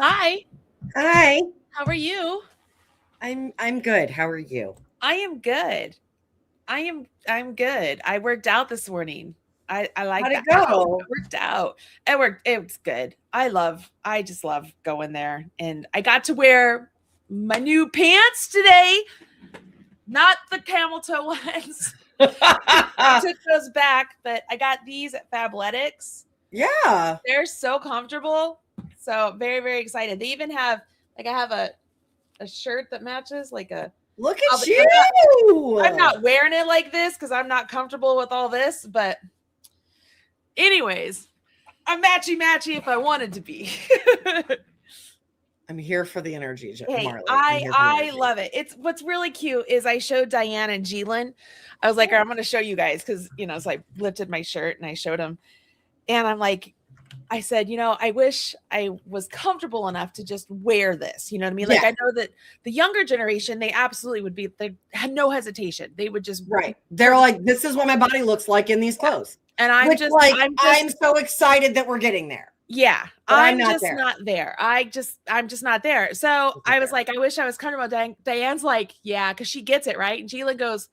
Hi, Hi. how are you? I'm good. How are you? I am good. I'm good. I worked out this morning. I like How'd it that. I go? worked out. It was good. I just love going there. And I got to wear my new pants today, not the camel toe ones. I took those back, but I got these at Fabletics. Yeah. They're so comfortable. So very, very excited. They even have I have a shirt that matches like a Look I'll- at I'm not I'm you. not wearing it like this because I'm not comfortable with all this. But anyways, I'm matchy if I wanted to be. I'm here for the energy, Hey, Marley. I'm I here for the I energy. love it. It's what's really cute is I showed Diane and Jeelan. I was like, I'm going to show you guys because so I lifted my shirt and I showed them, and I'm like, I said, I wish I was comfortable enough to just wear this. You know what I mean? Like, Yeah. I know that the younger generation, they absolutely would be, they had no hesitation. They would just, Right. They're like, this is what my body looks like in these clothes. and Which, I'm so excited that we're getting there. yeah, But I'm I'm not just there. not there. I'm just not there. So I was like, I wish I was comfortable. Diane's like, yeah, because she gets it, right? And Sheila goes,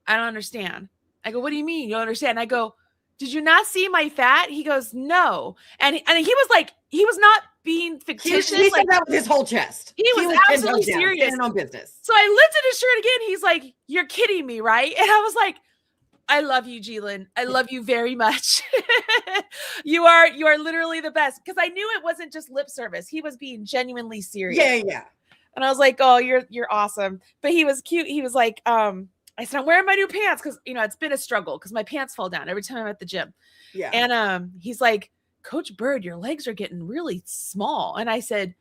I don't understand. I go, what do you mean you don't understand? I go, did you not see my fat? He goes, no. And he was like, he was not being fictitious. He said that with his whole chest. He was absolutely serious. Standing on business. So I lifted his shirt again. He's like, you're kidding me, right? And I was like, I love you, Jeelan. I love you very much. you are literally the best. Because I knew it wasn't just lip service. He was being genuinely serious. Yeah. And I was like, oh, you're awesome. But he was cute. He was like, I said, I'm wearing my new pants because it's been a struggle because my pants fall down every time I'm at the gym. Yeah. And he's like, Coach Bird, your legs are getting really small. And I said,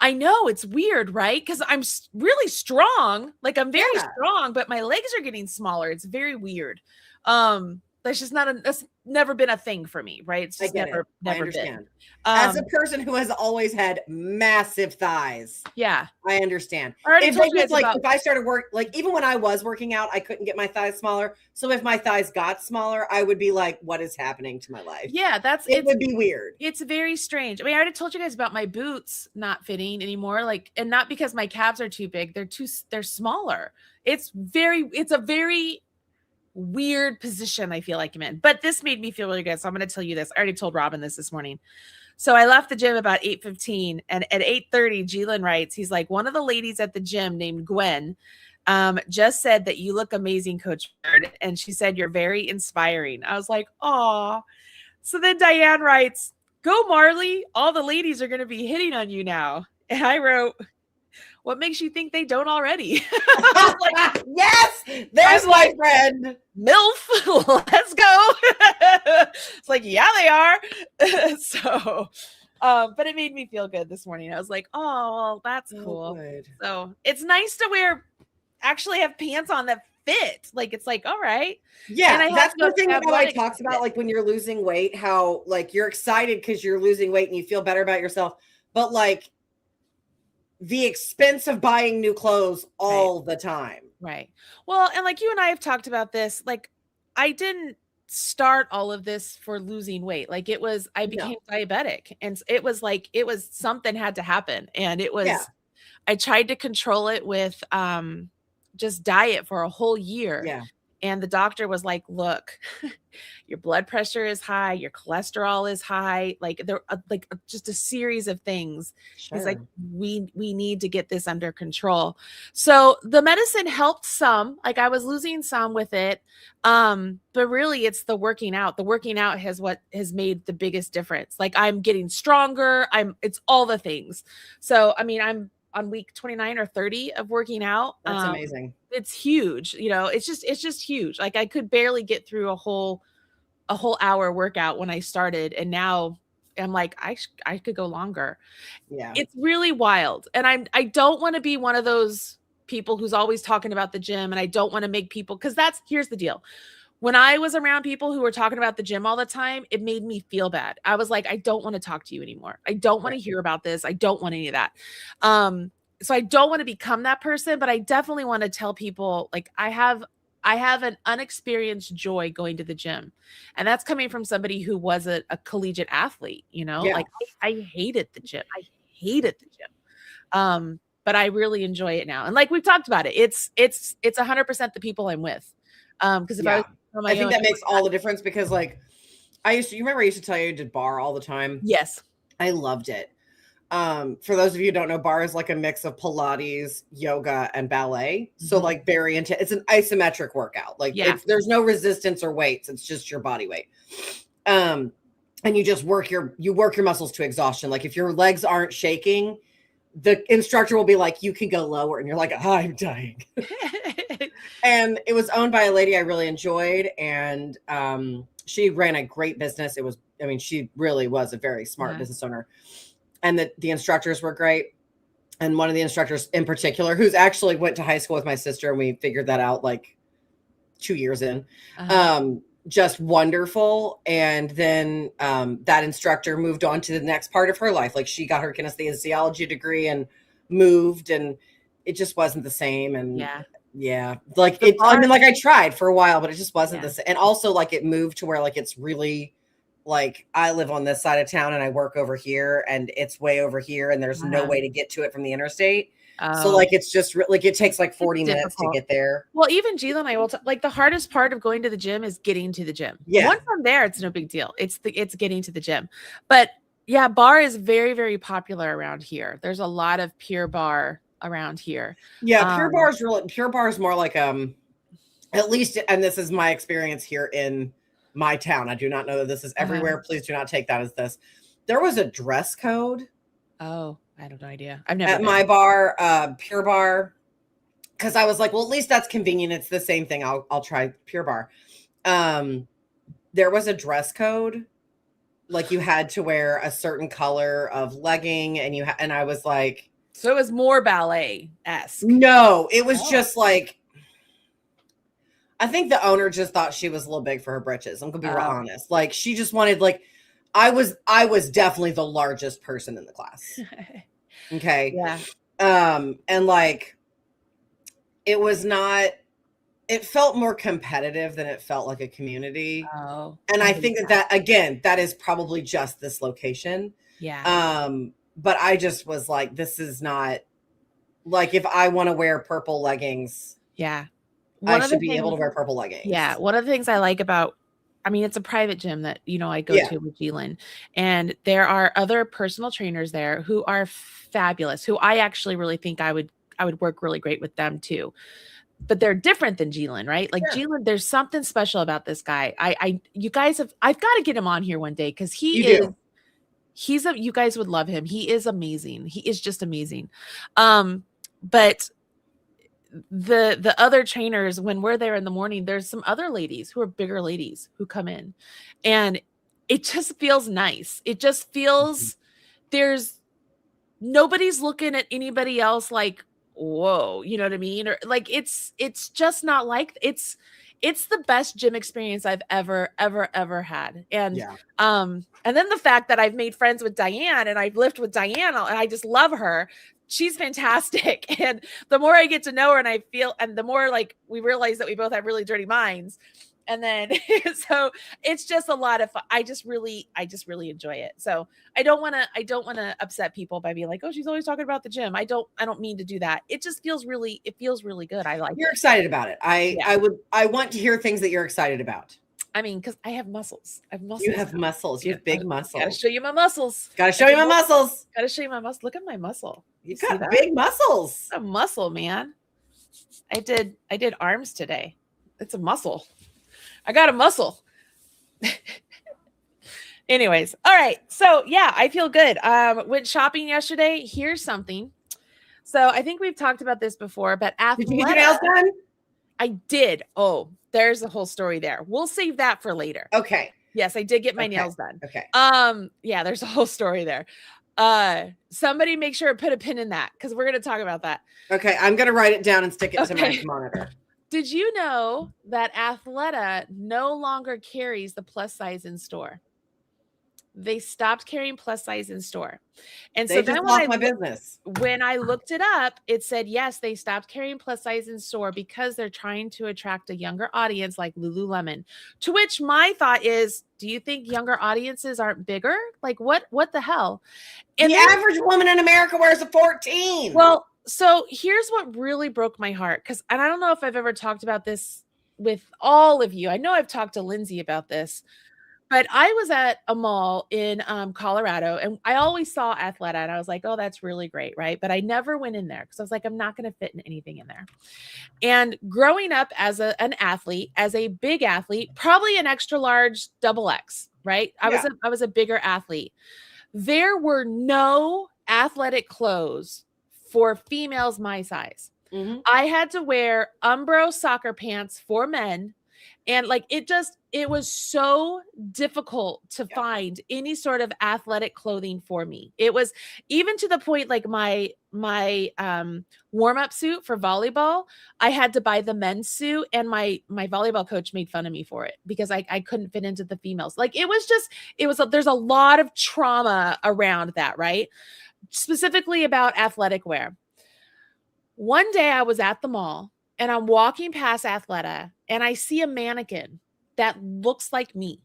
I know, it's weird, right? Because I'm really strong. Like I'm very strong, but my legs are getting smaller. It's very weird. That's never been a thing for me, right? It's just never been. As a person who has always had massive thighs, yeah, I understand. If I started work, like even when I was working out, I couldn't get my thighs smaller. So if my thighs got smaller, I would be like, what is happening to my life? Yeah, it would be weird. It's very strange. I mean, I already told you guys about my boots not fitting anymore. Like, and not because my calves are too big. They're smaller. It's a very weird position I feel like I'm in. But this made me feel really good. So I'm going to tell you this. I already told Robin this morning. So I left the gym about 8:15, and at 8:30, Jeelan writes, he's like, one of the ladies at the gym named Gwen just said that you look amazing, Coach Bird. And she said, you're very inspiring. I was like, aw. So then Diane writes, go Marley. All the ladies are going to be hitting on you now. And I wrote, what makes you think they don't already? Like, yes, there's my friend. MILF, let's go. It's like, yeah, they are. So, but it made me feel good this morning. I was like, oh, well, that's cool. Good. So it's nice to actually have pants on that fit. Like, it's like, all right. Yeah, and that's the thing that I talked about, like when you're losing weight, how like you're excited because you're losing weight and you feel better about yourself. But like the expense of buying new clothes all the time. Right. Well, and like you and I have talked about this, like I didn't start all of this for losing weight. Like I became diabetic, and it was something had to happen. And I tried to control it with just diet for a whole year. Yeah. And the doctor was like, look, your blood pressure is high, your cholesterol is high, like there just a series of things. Sure. He's like, we need to get this under control. So the medicine helped some, like I was losing some with it. But really it's the working out. The working out has made the biggest difference. Like I'm getting stronger. It's all the things. So, I mean, I'm on week 29 or 30 of working out. That's amazing. It's huge. It's just huge. Like I could barely get through a whole hour workout when I started. And now I'm like, I could go longer. Yeah. It's really wild. And I don't want to be one of those people who's always talking about the gym. And I don't want to make people, because here's the deal. When I was around people who were talking about the gym all the time, it made me feel bad. I was like, I don't want to talk to you anymore. I don't want to hear about this. I don't want any of that. So I don't want to become that person, but I definitely want to tell people, like, I have an unexperienced joy going to the gym. And that's coming from somebody who was a collegiate athlete, Yeah. like I hated the gym. I hated the gym. But I really enjoy it now. And like we've talked about it, it's 100% the people I'm with. Because if I was on my I think own, that makes all the difference because like you remember I used to tell you I did bar all the time. Yes. I loved it. For those of you who don't know, bar is like a mix of Pilates, yoga, and ballet. So like very intense. It's an isometric workout. Like there's no resistance or weights. It's just your body weight. And you just work your muscles to exhaustion. Like if your legs aren't shaking, the instructor will be like, you can go lower. And you're like, I'm dying. And it was owned by a lady I really enjoyed. And she ran a great business. She really was a very smart business owner. And the instructors were great. And one of the instructors in particular, who's actually went to high school with my sister, and we figured that out like 2 years in, just wonderful. And then that instructor moved on to the next part of her life. Like she got her kinesiology degree and moved, and it just wasn't the same. And like I tried for a while, but it just wasn't the same. And also like it moved to where like it's really like I live on this side of town and I work over here and it's way over here and there's no way to get to it from the interstate. So like it's just like it takes like 40 minutes to get there. Well, even Gila and I will like the hardest part of going to the gym is getting to the gym. Once I'm there, it's no big deal. It's getting to the gym. But yeah, bar is very, very popular around here. There's a lot of Pure Barre around here. Yeah, Pure Barre is more like at least, and this is my experience here in my town. I do not know that this is everywhere. Please do not take that as this. There was a dress code. Oh, I have no idea. I've never at my bar, Pure Barre, because I was like, well, at least that's convenient. It's the same thing. I'll try Pure Barre. There was a dress code, like you had to wear a certain color of legging, and I was like, so it was more ballet-esque. No, it was just like, I think the owner just thought she was a little big for her britches. I'm gonna be real honest. Like she just wanted like. I was definitely the largest person in the class. Okay. Yeah. And like, it felt more competitive than it felt like a community. Oh. And I think that again, that is probably just this location. Yeah. But I just was like, this is not like, if I want to wear purple leggings. Yeah. I should be able to wear purple leggings. Yeah. One of the things I like about, it's a private gym that, I go to with G-Lyn, and there are other personal trainers there who are fabulous, who I actually really think I would work really great with them too. But they're different than G-Lyn, right? Like G-Lyn, there's something special about this guy. I've got to get him on here one day because you guys would love him. He is amazing. He is just amazing. But the other trainers, when we're there in the morning, there's some other ladies who are bigger ladies who come in, and it just feels nice. It just feels there's nobody's looking at anybody else like, whoa, you know what I mean? Or like, it's just not like it's the best gym experience I've ever had. And, and then the fact that I've made friends with Diane and I've lived with Diane and I just love her. She's fantastic. And the more I get to know her and the more like we realize that we both have really dirty minds. And then, so it's just a lot of fun. I just really enjoy it. So I don't want to upset people by being like, oh, she's always talking about the gym. I don't mean to do that. It just feels really good. I like You're excited about it. I want to hear things that you're excited about. Because I have muscles. You have muscles. You have big muscles. Gotta show you my muscles. Gotta show you my muscles. Gotta show you my muscle. Look at my muscle. You've got big muscles. A muscle, man. I did arms today. It's a muscle. I got a muscle. Anyways. All right. So yeah, I feel good. Went shopping yesterday. Here's something. So I think we've talked about this before, but Did you get your nails done? I did. Oh, there's a whole story there. We'll save that for later. Okay. Yes, I did get my nails done. Okay. Yeah, there's a whole story there. Somebody make sure to put a pin in that because we're going to talk about that. Okay. I'm going to write it down and stick it to my monitor. Did you know that Athleta no longer carries the plus size in store? they stopped carrying plus size in store. And They so just then lost my business. when I looked it up, it said, yes, they stopped carrying plus size in store because they're trying to attract a younger audience like Lululemon. To which my thought is, do you think younger audiences aren't bigger? Like what the hell? And the average woman in America wears a 14. Well, so here's what really broke my heart. And I don't know if I've ever talked about this with all of you. I know I've talked to Lindsey about this. But I was at a mall in Colorado, and I always saw Athleta, and I was like, oh, that's really great, right? But I never went in there because I was like, I'm not going to fit in anything in there. And growing up as an athlete, as a big athlete, probably an extra large double X, right? I was a bigger athlete. There were no athletic clothes for females my size. Mm-hmm. I had to wear Umbro soccer pants for men. And like, it was so difficult to find any sort of athletic clothing for me. It was even to the point, like my warm-up suit for volleyball, I had to buy the men's suit, and my volleyball coach made fun of me for it because I couldn't fit into the females. Like there's a lot of trauma around that, right? Specifically about athletic wear. One day I was at the mall and I'm walking past Athleta and I see a mannequin that looks like me,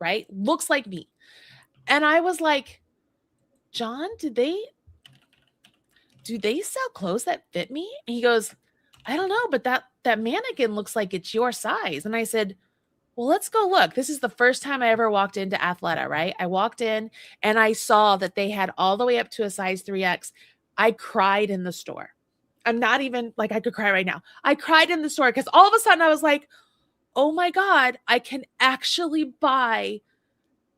right? Looks like me. And I was like, John, do they sell clothes that fit me? And he goes, I don't know, but that mannequin looks like it's your size. And I said, well, let's go look. This is the first time I ever walked into Athleta, right? I walked in and I saw that they had all the way up to a size 3X. I cried in the store. I'm not even like, I could cry right now. I cried in the store because all of a sudden I was like, oh my God, I can actually buy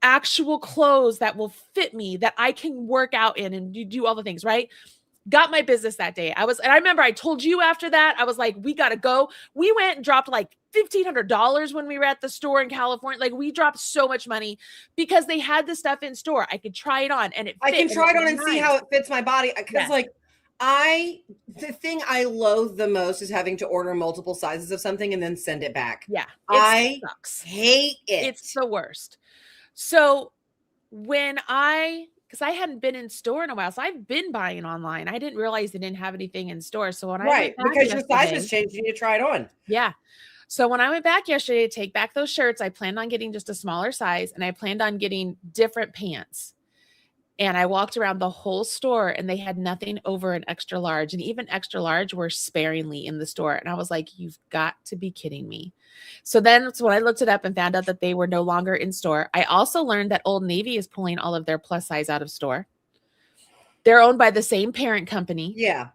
actual clothes that will fit me, that I can work out in and do all the things, right? Got my business that day. And I remember I told you after that, I was like, we got to go. We went and dropped like $1,500 when we were at the store in California. Like we dropped so much money because they had the stuff in store. I could try it on and I can try it on and see how it fits my body. Because the thing I loathe the most is having to order multiple sizes of something and then send it back. Yeah. I sucks. Hate it. It's the worst. So because I hadn't been in store in a while, so I've been buying online. I didn't realize they didn't have anything in store. So when I went back because your size has changed, you need to try it on. Yeah. So when I went back yesterday to take back those shirts, I planned on getting just a smaller size, and I planned on getting different pants. And I walked around the whole store and they had nothing over an extra large, and even extra large were sparingly in the store. And I was like, you've got to be kidding me. So then when I looked it up and found out that they were no longer in store, I also learned that Old Navy is pulling all of their plus size out of store. They're owned by the same parent company. Yeah.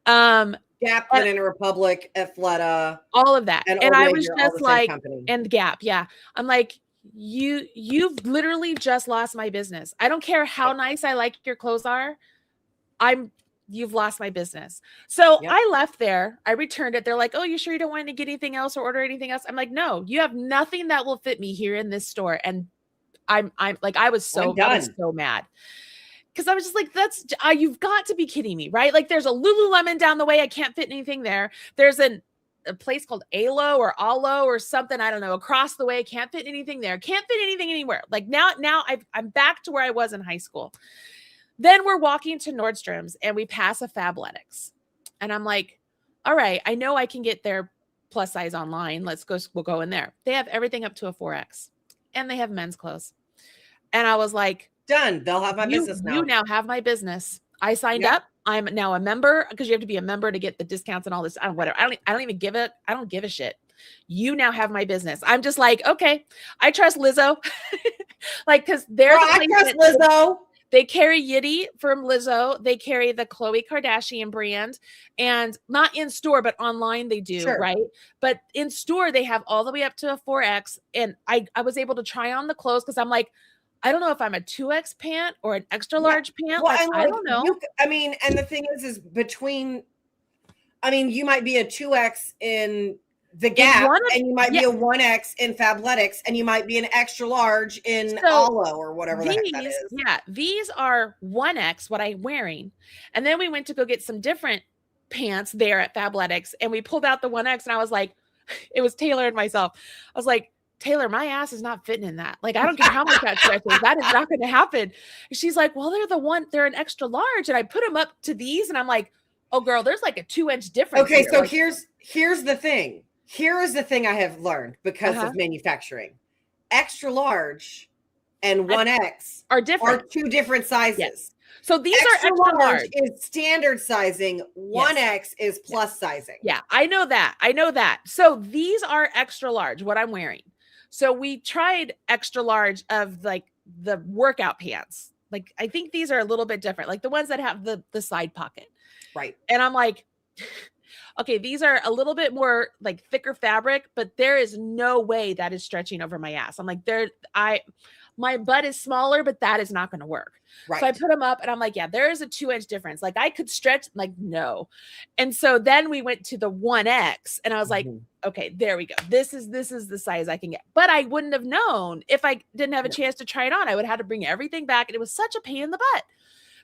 Gap, Banana Republic, Athleta, all of that. And I was just like, and Gap. Yeah. I'm like, you've literally just lost my business. I don't care how nice I like your clothes are. You've lost my business. So I left there. I returned it. They're like, oh, you sure you don't want to get anything else or order anything else? I'm like, no, you have nothing that will fit me here in this store. And I'm like, I was so mad. Because I was just like, you've got to be kidding me, right? Like there's a Lululemon down the way. I can't fit anything there. There's a place called Alo or something. I don't know. Across the way. Can't fit anything there. Can't fit anything anywhere. Like now I'm back to where I was in high school. Then we're walking to Nordstrom's and we pass a Fabletics. And I'm like, all right, I know I can get their plus size online. We'll go in there. They have everything up to a 4X and they have men's clothes. And I was like, done. They'll have my business now. You now have my business. I signed up. I'm now a member because you have to be a member to get the discounts and all this. I don't even give it. I don't give a shit. You now have my business. I'm just like, okay, I trust Lizzo. Like, cause I trust Lizzo. They carry Yitty from Lizzo. They carry the Khloe Kardashian brand, and not in store, but online they do, right? But in store, they have all the way up to a 4X. And I was able to try on the clothes because I'm like, I don't know if I'm a 2X pant or an extra large pant. Well, I don't know. And the thing is you might be a 2X in the Gap, and you might be a 1X in Fabletics, and you might be an extra large in Alo or whatever the heck that is. Yeah, these are 1X, what I'm wearing. And then we went to go get some different pants there at Fabletics, and we pulled out the 1X, and I was like, it was tailored myself. I was like, Taylor, my ass is not fitting in that. Like, I don't care how much that stretches. That is not going to happen. And she's like, well, they're an extra large. And I put them up to these and I'm like, oh girl, there's like a 2-inch difference. Okay. Here. So like, here's the thing. Here is the thing I have learned because of manufacturing. Extra large and 1X are different. Are 2 different sizes. Yes. So these extra are extra large. Is standard sizing. 1X is plus sizing. Yeah, I know that. So these are extra large, what I'm wearing. So we tried extra large of like the workout pants. Like, I think these are a little bit different, like the ones that have the side pocket. Right. And I'm like, okay, these are a little bit more like thicker fabric, but there is no way that is stretching over my ass. I'm like, my butt is smaller, but that is not going to work. Right. So I put them up and I'm like, yeah, there is a 2-inch difference. Like, I could stretch, like, no. And so then we went to the 1X and I was like, okay, there we go. This is the size I can get. But I wouldn't have known if I didn't have a chance to try it on. I would have had to bring everything back. And it was such a pain in the butt.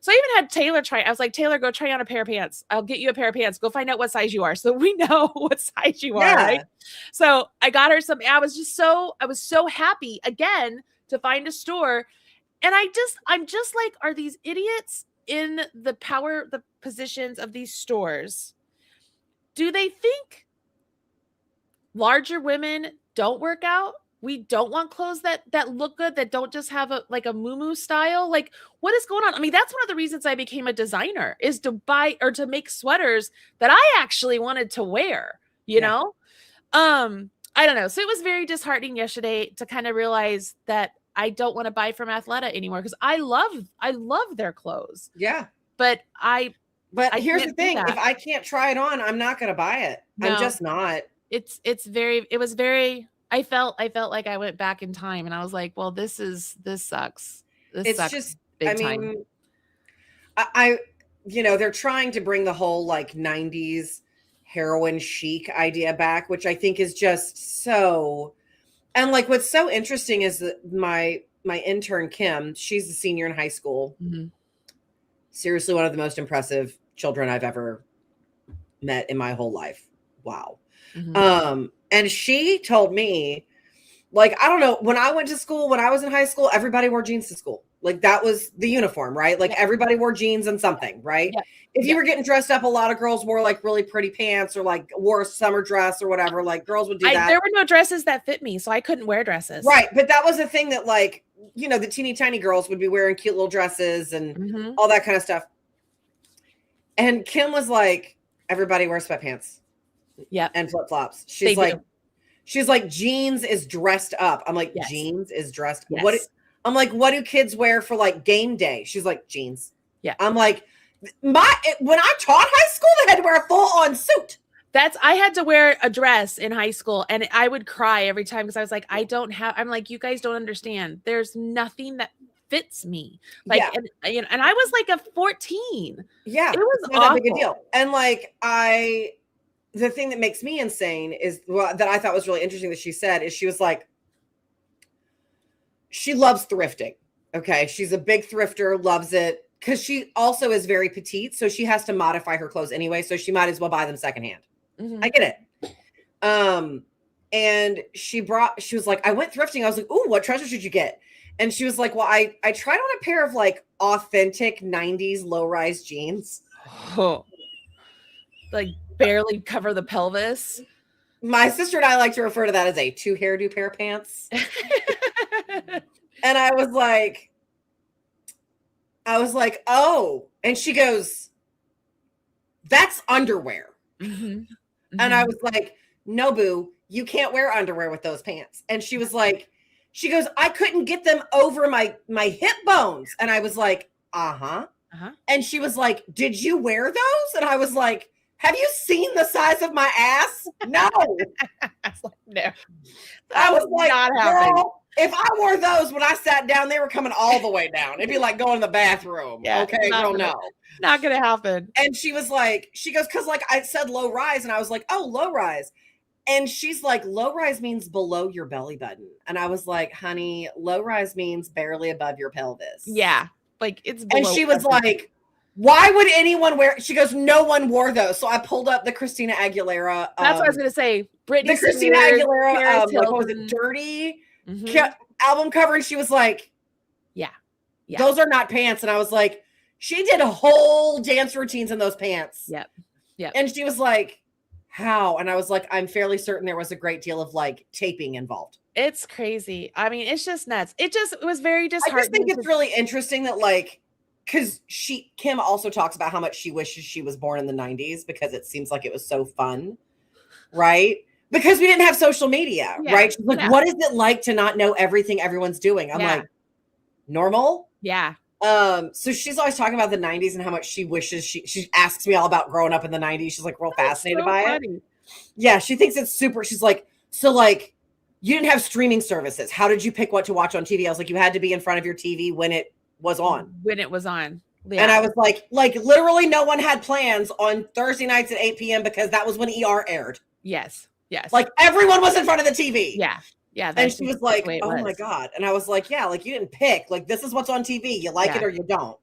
So I even had Taylor try. I was like, Taylor, go try on a pair of pants. I'll get you a pair of pants. Go find out what size you are. So we know what size you are. Right. So I got her some. I was so happy again to find a store. And I'm just like, are these idiots in the positions of these stores? Do they think larger women don't work out? We don't want clothes that look good, that don't just have a muumuu style. Like, what is going on? I mean, that's one of the reasons I became a designer, is to buy or to make sweaters that I actually wanted to wear, you know? I don't know. So it was very disheartening yesterday to kind of realize that I don't want to buy from Athleta anymore, because I love their clothes. Yeah. But here's the thing. If I can't try it on, I'm not going to buy it. No. I'm just not. I felt like I went back in time and I was like, well, this sucks. This sucks just big time. I they're trying to bring the whole like 90s heroin chic idea back, which I think is just so. And like, what's so interesting is that my intern, Kim, she's a senior in high school. Mm-hmm. Seriously, one of the most children I've ever met in my whole life. Wow. Mm-hmm. And she told me, like, I don't know, when I went to school, when I was in high school, everybody wore jeans to school. Like, that was the uniform, right? Like, everybody wore jeans and something, right? Yeah. If you were getting dressed up, a lot of girls wore like really pretty pants or like wore a summer dress or whatever. Like, girls would do that. There were no dresses that fit me, so I couldn't wear dresses. Right. But that was the thing that, like, the teeny tiny girls would be wearing cute little dresses and all that kind of stuff. And Kim was like, everybody wears sweatpants. Yeah. And flip-flops. She's like, jeans is dressed up. I'm like, jeans is dressed. Yes. I'm like, what do kids wear for like game day? She's like, jeans. Yeah. I'm like, when I taught high school, they had to wear a full-on suit. I had to wear a dress in high school and I would cry every time because I was like, I'm like, you guys don't understand. There's nothing that fits me. Like, and I was like a 14. Yeah. It was awful. That big a deal. And like, the thing that makes me insane is that I thought was really interesting that she said is she was like, she loves thrifting. Okay. She's a big thrifter, loves it. Cause she also is very petite. So she has to modify her clothes anyway. So she might as well buy them secondhand. Mm-hmm. I get it. And she was like, I went thrifting. I was like, ooh, what treasure should you get? And she was like, well, I tried on a pair of like authentic 90s low-rise jeans. Oh. Like barely cover the pelvis. My sister and I like to refer to that as a 2 hairdo pair of pants. And I was like, oh, and she goes, that's underwear. Mm-hmm. Mm-hmm. And I was like, no, boo, you can't wear underwear with those pants. And she was like, she goes, I couldn't get them over my hip bones. And I was like, uh-huh. And she was like, did you wear those? And I was like, have you seen the size of my ass? No. I was like, no. I was like, not happening. If I wore those when I sat down, they were coming all the way down. It'd be like going to the bathroom. Yeah, okay, girl, no. Not going to happen. And she was like, she goes, because like I said low rise, and I was like, oh, low rise. And she's like, low rise means below your belly button. And I was like, honey, low rise means barely above your pelvis. Yeah. Like it's below. And she was like, Why would anyone wear? She goes, no one wore those. So I pulled up the Christina Aguilera. That's what I was gonna say. Britney the Christina Spears, Aguilera, Paris like, what was Hilton. it, Dirty album cover, and she was like, yeah, those are not pants. And I was like, she did a whole dance routines in those pants. Yep. And she was like, how? And I was like, I'm fairly certain there was a great deal of like taping involved. It's crazy. I mean, it's just nuts. It was very disheartening. I just think it's really interesting that, like, because Kim also talks about how much she wishes she was born in the 90s because it seems like it was so fun, right? Because we didn't have social media, right? She's like, what is it like to not know everything everyone's doing? I'm like, normal? Yeah. So she's always talking about the 90s and how much she wishes she asks me all about growing up in the 90s. She's like real fascinated by it. Yeah, she thinks it's super. She's like, so like, you didn't have streaming services. How did you pick what to watch on TV? I was like, you had to be in front of your TV when it was on. Yeah. And I was like literally no one had plans on Thursday nights at 8 p.m. because that was when ER aired. Yes. Like everyone was in front of the TV. Yeah. And she was like, oh my God. And I was like, yeah, like you didn't pick. Like this is what's on TV. You like it or you don't.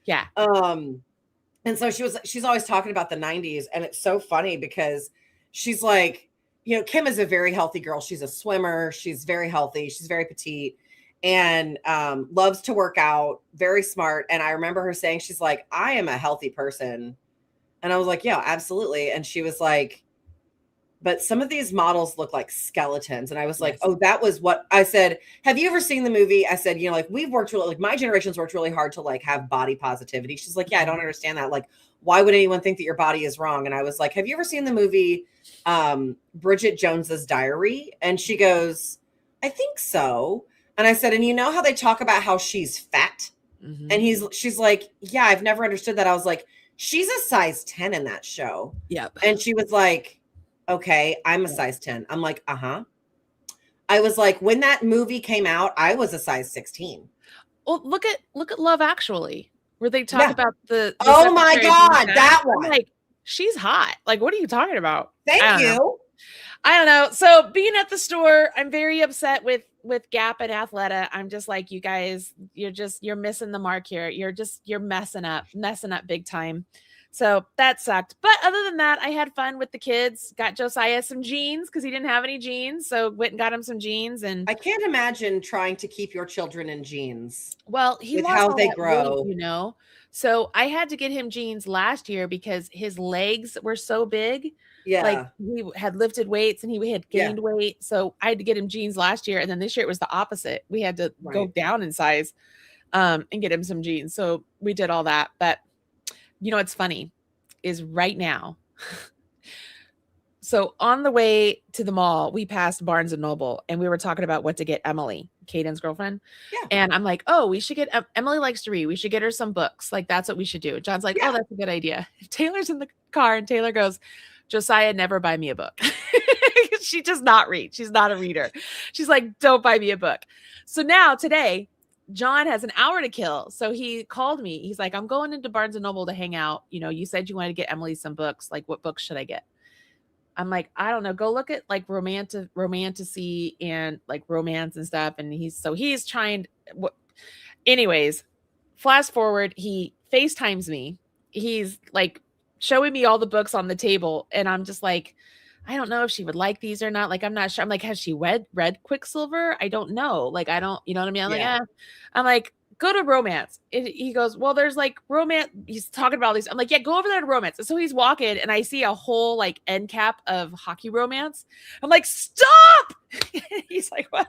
Yeah. And so she's always talking about the 90s. And it's so funny because she's like, you know, Kim is a very healthy girl. She's a swimmer. She's very healthy. She's very petite and loves to work out, very smart. And I remember her saying, she's like, I am a healthy person. And I was like, yeah, absolutely. And she was like, but some of these models look like skeletons. And I was like, oh, that was what I said. Have you ever seen the movie? I said, you know, like we've worked really, like my generation's worked really hard to like have body positivity. She's like, yeah, I don't understand that. Like, why would anyone think that your body is wrong? And I was like, have you ever seen the movie Bridget Jones's Diary? And she goes, I think so. And I said, and you know how they talk about how she's fat? Mm-hmm. And she's like, yeah, I've never understood that. I was like, she's a size 10 in that show. Yep. And she was like, okay, I'm a size 10. I'm like, uh-huh. I was like, when that movie came out, I was a size 16. Well, look at Love Actually, where they talk about the oh my God, that one. I'm like, she's hot. Like, what are you talking about? Thank you. I don't know. So being at the store, I'm very upset with Gap and Athleta. I'm just like, you guys, you're missing the mark here. You're messing up big time. So that sucked. But other than that, I had fun with the kids. Got Josiah some jeans because he didn't have any jeans. So went and got him some jeans. And I can't imagine trying to keep your children in jeans. Well, he lost how all they that grow, weight, you know. So I had to get him jeans last year because his legs were so big. Yeah. Like he had lifted weights and he had gained weight. So I had to get him jeans last year. And then this year it was the opposite. We had to go down in size and get him some jeans. So we did all that. But you know what's funny is right now. So on the way to the mall, we passed Barnes and Noble and we were talking about what to get Emily, Caden's girlfriend. Yeah. And I'm like, oh, we should get, Emily likes to read. We should get her some books. Like, that's what we should do. John's like, oh, that's a good idea. Taylor's in the car and Taylor goes, Josiah, never buy me a book. She does not read. She's not a reader. She's like, don't buy me a book. So now today, John has an hour to kill. So he called me. He's like, I'm going into Barnes and Noble to hang out. You know, you said you wanted to get Emily some books. Like, what books should I get? I'm like, I don't know. Go look at like romanticy and like romance and stuff. And he's trying. Anyways, fast forward, he FaceTimes me. He's like showing me all the books on the table. And I'm just like, I don't know if she would like these or not. Like, I'm not sure. I'm like, has she read Quicksilver? I don't know. Like, I don't, you know what I mean? I'm like, I'm like, go to romance. He goes, well, there's like romance. He's talking about all these. I'm like, yeah, go over there to romance. And so he's walking and I see a whole like end cap of hockey romance. I'm like, stop. He's like, what?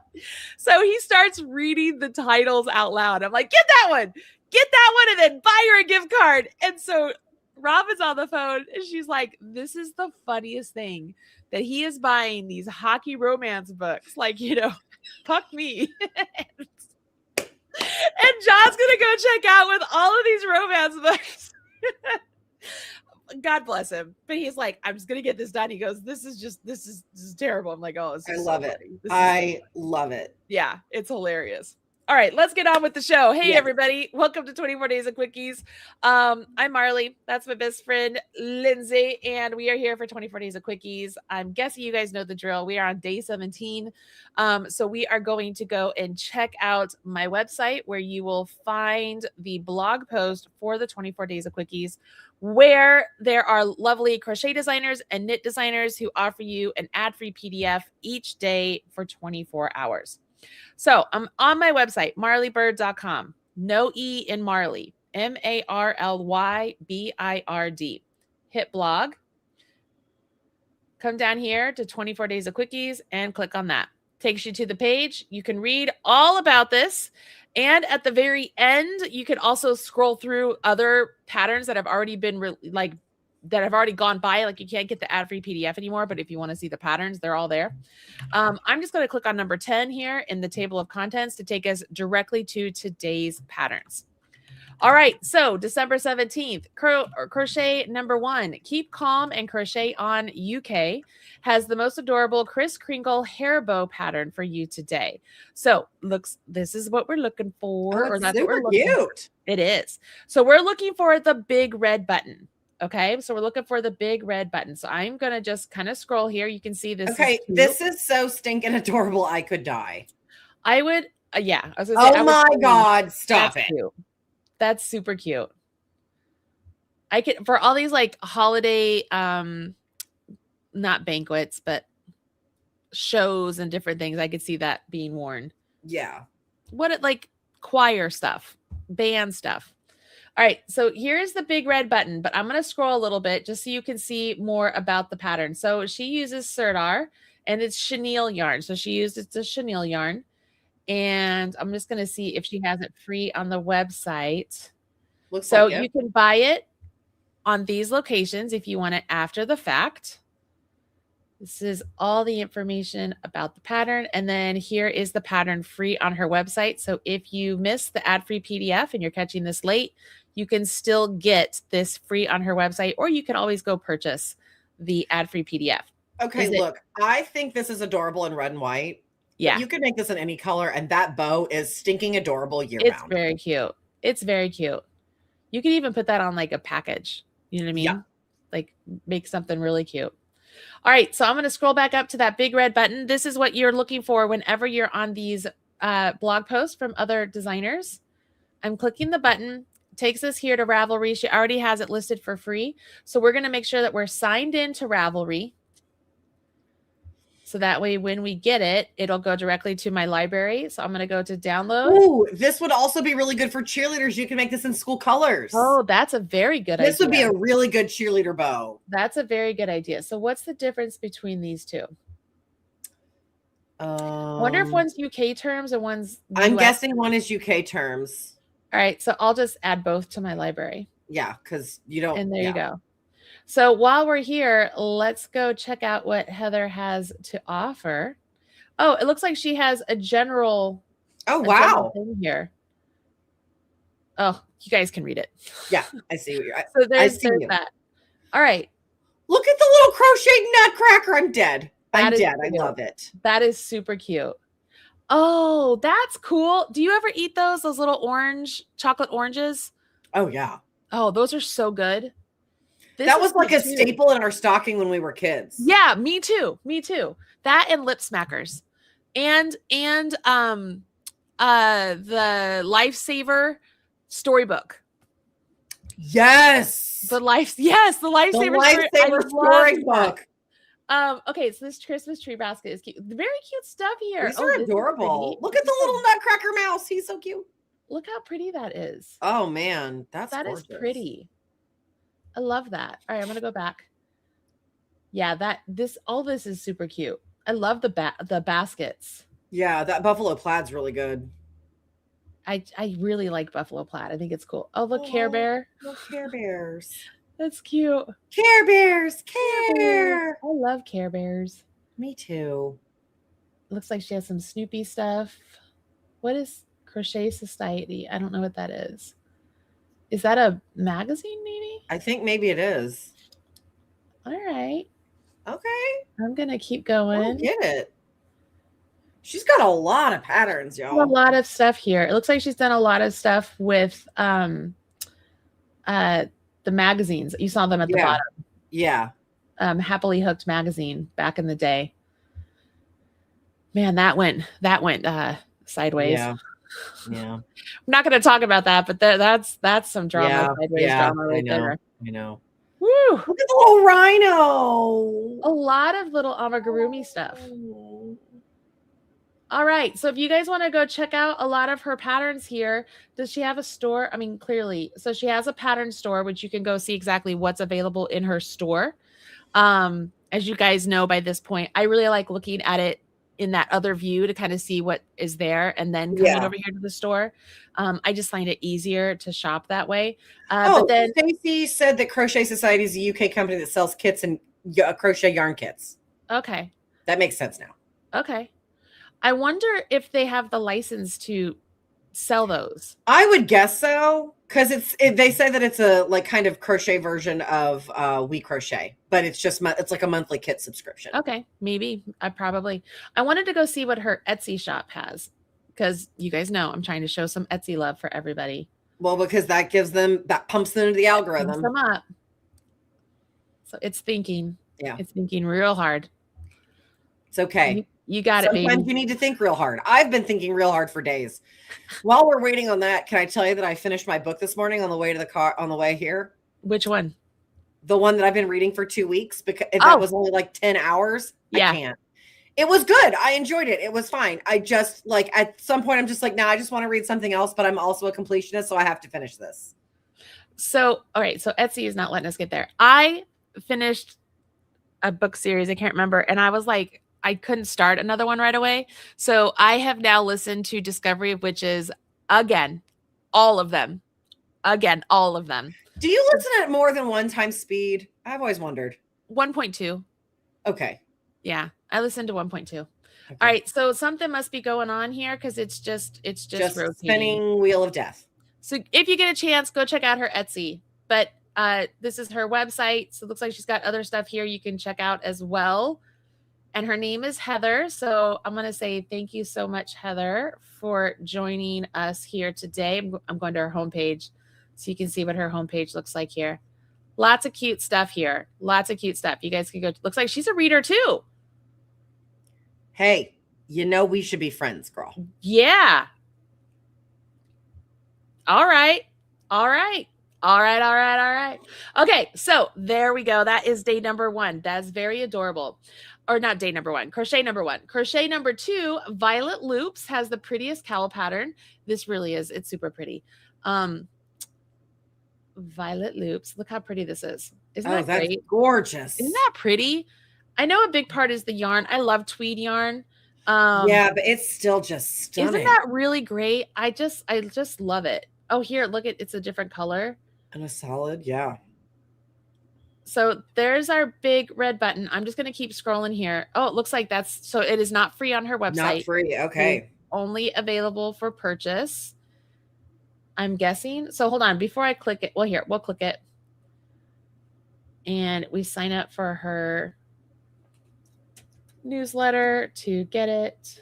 So he starts reading the titles out loud. I'm like, get that one, and then buy her a gift card. And so Robin's on the phone and she's like, this is the funniest thing that he is buying these hockey romance books. Like, you know, fuck me. And John's going to go check out with all of these romance books. God bless him. But he's like, I'm just going to get this done. He goes, this is terrible. I'm like, oh, I love it. I love it. Yeah, it's hilarious. All right, let's get on with the show. Hey, Yes. everybody. Welcome to 24 Days of Quickies. I'm Marley. That's my best friend, Lindsay. And we are here for 24 Days of Quickies. I'm guessing you guys know the drill. We are on day 17. So we are going to go and check out my website where you will find the blog post for the 24 Days of Quickies, where there are lovely crochet designers and knit designers who offer you an ad-free PDF each day for 24 hours. So I'm on my website, marleybird.com. No E in Marley. MARLYBIRD. Hit blog. Come down here to 24 Days of Quickies and click on that. Takes you to the page. You can read all about this. And at the very end, you can also scroll through other patterns that have already been that have already gone by. Like you can't get the ad-free PDF anymore, but if you want to see the patterns, they're all there. I'm just going to click on number 10 here in the table of contents to take us directly to today's patterns. All right, so December 17th, crochet number 1, Keep Calm and Crochet on UK has the most adorable Kris Kringle hair bow pattern for you today. So this is what we're looking for. Oh, that's super cute. It is. So we're looking for the big red button. Okay, so we're looking for the big red button. So I'm going to just kind of scroll here. You can see this. Okay, this is so stinking adorable. I could die. I would, yeah. I was gonna say, oh my God, stop it. Cute. That's super cute. I could, for all these like holiday, not banquets, but shows and different things, I could see that being worn. Yeah. Like choir stuff, band stuff. All right, so here's the big red button, but I'm going to scroll a little bit just so you can see more about the pattern. So she uses Serdar, and it's chenille yarn. So she used it's a chenille yarn, and I'm just going to see if she has it free on the website. Looks so like you can buy it on these locations if you want it after the fact. This is all the information about the pattern. And then here is the pattern free on her website. So if you miss the ad-free PDF and you're catching this late, you can still get this free on her website, or you can always go purchase the ad-free PDF. Okay, look, I think this is adorable in red and white. Yeah. You can make this in any color, and that bow is stinking adorable year-round. It's very cute. It's very cute. You can even put that on like a package. You know what I mean? Yeah. Like make something really cute. All right, so I'm going to scroll back up to that big red button. This is what you're looking for whenever you're on these blog posts from other designers. I'm clicking the button. It takes us here to Ravelry. She already has it listed for free. So we're going to make sure that we're signed in to Ravelry. So that way when we get it, it'll go directly to my library. So I'm going to go to download. Ooh, this would also be really good for cheerleaders. You can make this in school colors. Oh, that's a very good idea. This would be a really good cheerleader bow. That's a very good idea. So what's the difference between these two? I wonder if one's UK terms and one's US. I'm guessing one is UK terms. All right. So I'll just add both to my library. Yeah, because you don't. And there you go. So while we're here, let's go check out what Heather has to offer. Oh, it looks like she has a general. Oh, wow. Thing here. Oh, you guys can read it. Yeah, I see what you're. So there's that. All right. Look at the little crochet nutcracker. I'm dead. I'm dead. I love it. That is super cute. Oh, that's cool. Do you ever eat those little chocolate oranges? Oh, yeah. Oh, those are so good. That was like a staple in our stocking when we were kids. Yeah, me too. Me too. That and lip smackers. And the Lifesaver storybook. Yes. The Lifesaver storybook. Okay, so this Christmas tree basket is cute. Very cute stuff here. These are adorable. Look at the little nutcracker mouse. He's so cute. Look how pretty that is. Oh man, that is pretty. I love that. All right, I'm gonna go back. Yeah, all this is super cute. I love the baskets. Yeah, that buffalo plaid's really good. I really like buffalo plaid. I think it's cool. Oh, look, Care Bear. Look, Care Bears. That's cute. Care Bears. Care. I love Care Bears. Me too. Looks like she has some Snoopy stuff. What is Crochet Society? I don't know what that is. Is that a magazine, maybe? I think maybe it is. All right. Okay. I'm going to keep going. Get it. She's got a lot of patterns, y'all. A lot of stuff here. It looks like she's done a lot of stuff with the magazines. You saw them at the bottom. Yeah. Happily Hooked magazine back in the day. Man, that went sideways. Yeah. I'm not going to talk about that, but that's some drama. Sideways drama right there. I know. Woo! Look at the little rhino. A lot of little amigurumi stuff. All right. So if you guys want to go check out a lot of her patterns here, does she have a store? I mean, clearly. So she has a pattern store, which you can go see exactly what's available in her store. As you guys know by this point, I really like looking at it in that other view to kind of see what is there and then coming over here to the store. I just find it easier to shop that way. But then Stacey said that Crochet Society is a UK company that sells kits and crochet yarn kits. Okay. That makes sense now. Okay. I wonder if they have the license to sell those. I would guess so, because they say that it's a like kind of crochet version of We Crochet, but it's like a monthly kit subscription. Okay, maybe. I wanted to go see what her Etsy shop has, because you guys know I'm trying to show some Etsy love for everybody. Well, because that pumps them into the algorithm. Pumps them up. So it's thinking. Yeah, it's thinking real hard. It's okay. You got it, baby. Sometimes you need to think real hard. I've been thinking real hard for days. While we're waiting on that, can I tell you that I finished my book this morning on the way to the car, on the way here? Which one? The one that I've been reading for 2 weeks, because that was only like 10 hours. Yeah. I can't. It was good. I enjoyed it. It was fine. I just at some point, I'm just like, nah, I just want to read something else, but I'm also a completionist, so I have to finish this. So, all right. So Etsy is not letting us get there. I finished a book series. I can't remember. And I was like, I couldn't start another one right away. So I have now listened to Discovery of Witches again, all of them. Do you listen at more than one time speed? I've always wondered. 1.2. Okay. Yeah, I listened to 1.2. Okay. All right, so something must be going on here because it's just rotating. Spinning wheel of death. So if you get a chance, go check out her Etsy. But this is her website. So it looks like she's got other stuff here you can check out as well. And her name is Heather. So I'm going to say thank you so much, Heather, for joining us here today. I'm going to her homepage so you can see what her homepage looks like here. Lots of cute stuff here. Lots of cute stuff. You guys can go. Looks like she's a reader too. Hey, we should be friends, girl. Yeah. All right. Okay, so there we go. That is day number 1. That's very adorable. Or not day number 1, crochet number 1. Crochet number 2, Violet Loops has the prettiest cowl pattern. This really is. It's super pretty. Violet Loops. Look how pretty this is. Isn't that that's great? Gorgeous. Isn't that pretty? I know a big part is the yarn. I love tweed yarn. Yeah, but it's still just stunning. Isn't that really great? I just love it. Oh, here, look at it's a different color. And a solid, yeah. So there's our big red button. I'm just going to keep scrolling here. Oh, it looks like so it is not free on her website. Not free. Okay. It's only available for purchase, I'm guessing. So hold on. Before I click it, we'll click it. And we sign up for her newsletter to get it.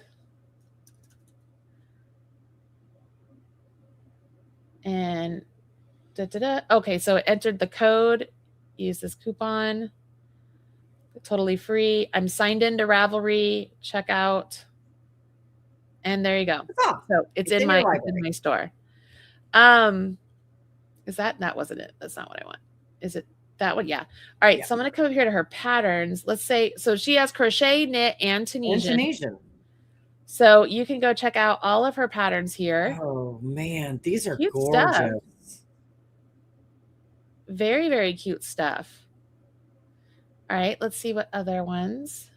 And okay, so it entered the code. Use this coupon. Totally free. I'm signed into Ravelry. Check out. And there you go. So it's in my store. Is that wasn't it? That's not what I want. Is it that one? Yeah. All right. Yeah. So I'm going to come over here to her patterns. Let's say, so she has crochet, knit, and Tunisian. So you can go check out all of her patterns here. Oh man, these are cute gorgeous. Stuff. Very, very cute stuff. All right, let's see what other ones.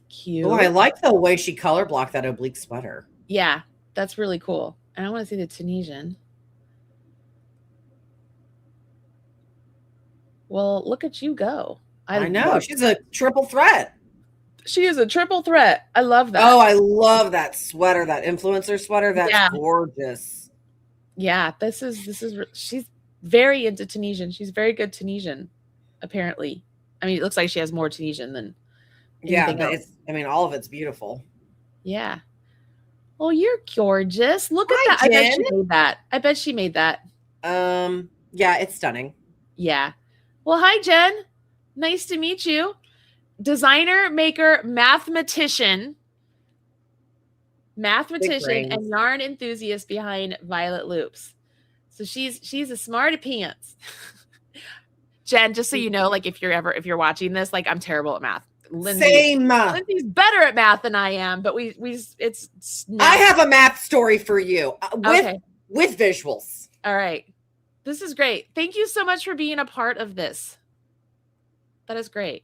Cute. Oh, I like the way she color blocked that oblique sweater. Yeah, that's really cool. And I want to see the Tunisian. Well, look at you go. I know. She's a triple threat. She is a triple threat. I love that. Oh, I love that sweater, that influencer sweater. That's gorgeous. Yeah, she's very into Tunisian. She's very good Tunisian, apparently. I mean, it looks like she has more Tunisian than anything else. I mean, all of it's beautiful. Yeah. Oh, you're gorgeous. Look at Hi, that. I bet Jen. she made that. I bet she made that. Yeah, it's stunning. Yeah. Well, hi, Jen. Nice to meet you. Designer, maker, mathematician, and yarn enthusiast behind Violet Loops. So she's a smarty pants. Jen, just so you know, like if you're watching this, like I'm terrible at math. Lindsey's better at math than I am, but it's math. I have a math story for you with visuals. All right. This is great. Thank you so much for being a part of this. That is great.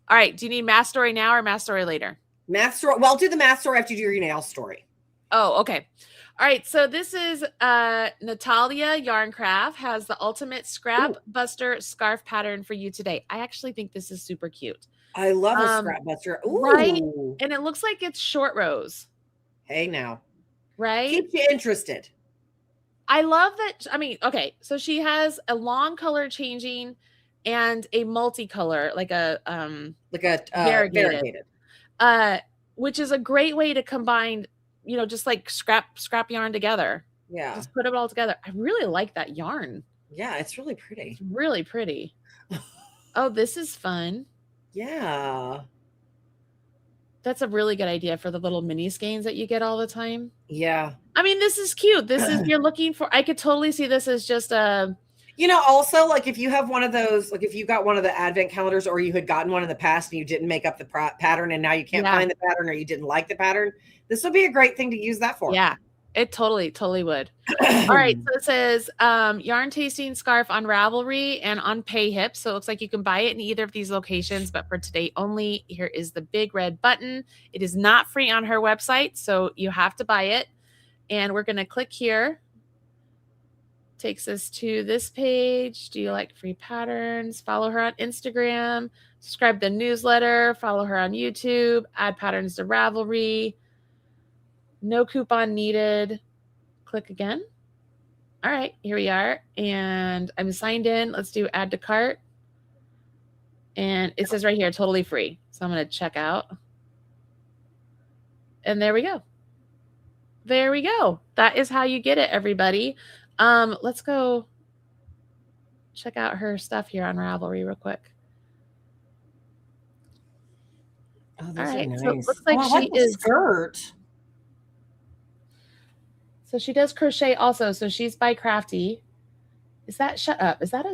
All right. Do you need math story now or math story later? Math story. Well, I'll do the math story after you do your nail story. Oh, okay. All right. So this is Natalia Yarncraft has the ultimate scrap buster scarf pattern for you today. I actually think this is super cute. I love a scrap buster. Ooh. Right. And it looks like it's short rows. Hey now. Right. Keeps you interested. I love that. I mean, okay. So she has a long color changing and a multicolor, like a variegated. Which is a great way to combine, just like scrap yarn together. Yeah. Just put it all together. I really like that yarn. Yeah, it's really pretty. It's really pretty. Oh, this is fun. Yeah. That's a really good idea for the little mini skeins that you get all the time. Yeah. I mean, this is cute. This is, you're looking for, I could totally see this as just a, also like if you have one of those, like if you got one of the advent calendars or you had gotten one in the past and you didn't make up the pattern and now you can't find the pattern or you didn't like the pattern, this would be a great thing to use that for. Yeah, it totally would. All right. So it says yarn tasting scarf on Ravelry and on Payhip. So it looks like you can buy it in either of these locations, but for today only, here is the big red button. It is not free on her website, so you have to buy it. And we're going to click here. Takes us to this page. Do you like free patterns? Follow her on Instagram. Subscribe to the newsletter. Follow her on YouTube. Add patterns to Ravelry. No coupon needed. Click again. All right, here we are. And I'm signed in. Let's do add to cart. And it says right here, totally free. So I'm going to check out. And there we go. There we go. That is how you get it, everybody. Let's go check out her stuff here on Ravelry real quick. Oh, those are nice. So it looks like she is skirt. So she does crochet also. So she's by Crafty. Is that shut up? Is that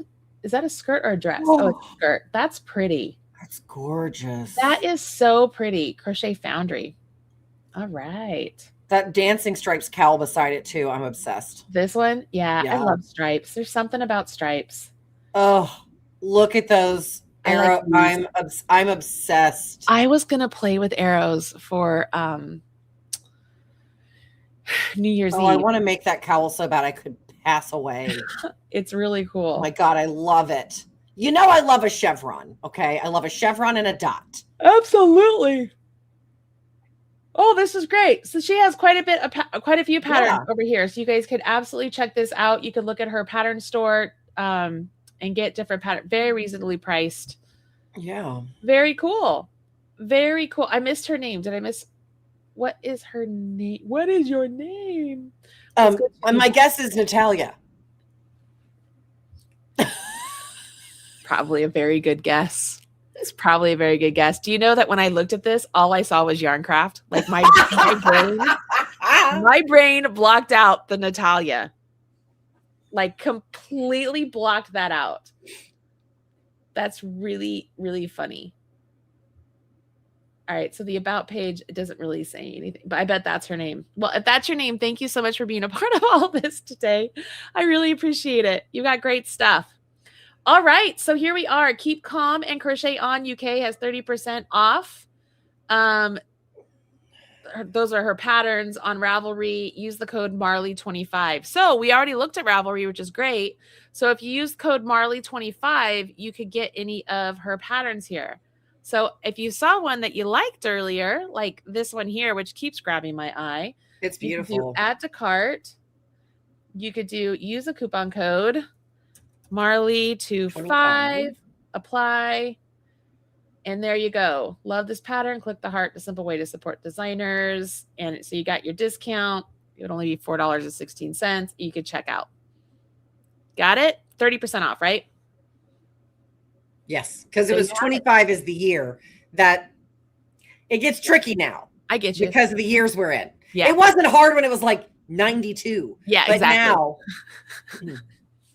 a skirt or a dress? Oh, it's a skirt. That's pretty. That's gorgeous. That is so pretty. Crochet Foundry. All right. That dancing stripes cowl beside it too. I'm obsessed. This one? Yeah, I love stripes. There's something about stripes. Oh, look at those arrows. I'm obsessed. I was going to play with arrows for New Year's Eve. I want to make that cowl so bad I could pass away. It's really cool. Oh my God, I love it. I love a chevron. Okay. I love a chevron and a dot. Absolutely. Oh, this is great. So she has quite a few patterns over here. So you guys could absolutely check this out. You could look at her pattern store and get different patterns, very reasonably priced. Yeah. Very cool. Very cool. I missed her name. Did I miss? What is her name? What is your name? My guess is Natalia. Probably a very good guess. It's probably a very good guess. Do you know that when I looked at this, all I saw was Yarncraft? Like my brain blocked out the Natalia. Like completely blocked that out. That's really, really funny. All right. So the about page, it doesn't really say anything, but I bet that's her name. Well, if that's your name, thank you so much for being a part of all this today. I really appreciate it. You got great stuff. All right, so here we are. Keep Calm and Crochet On UK has 30% off. Those are her patterns on Ravelry. Use the code Marley25. So we already looked at Ravelry, which is great. So if you use code Marley25, you could get any of her patterns here. So if you saw one that you liked earlier, like this one here, which keeps grabbing my eye. It's beautiful. You could do add to cart. You could do use a coupon code. Marley25, apply, And there you go. Love this pattern. Click the heart, the simple way to support designers. And so you got your discount. It would only be $4.16. You could check out. Got it? 30% off, right? Yes, because it was 25 is the year that it gets tricky now. I get you. Because of the years we're in. Yeah. It wasn't hard when it was like 92. Yeah, but exactly. Now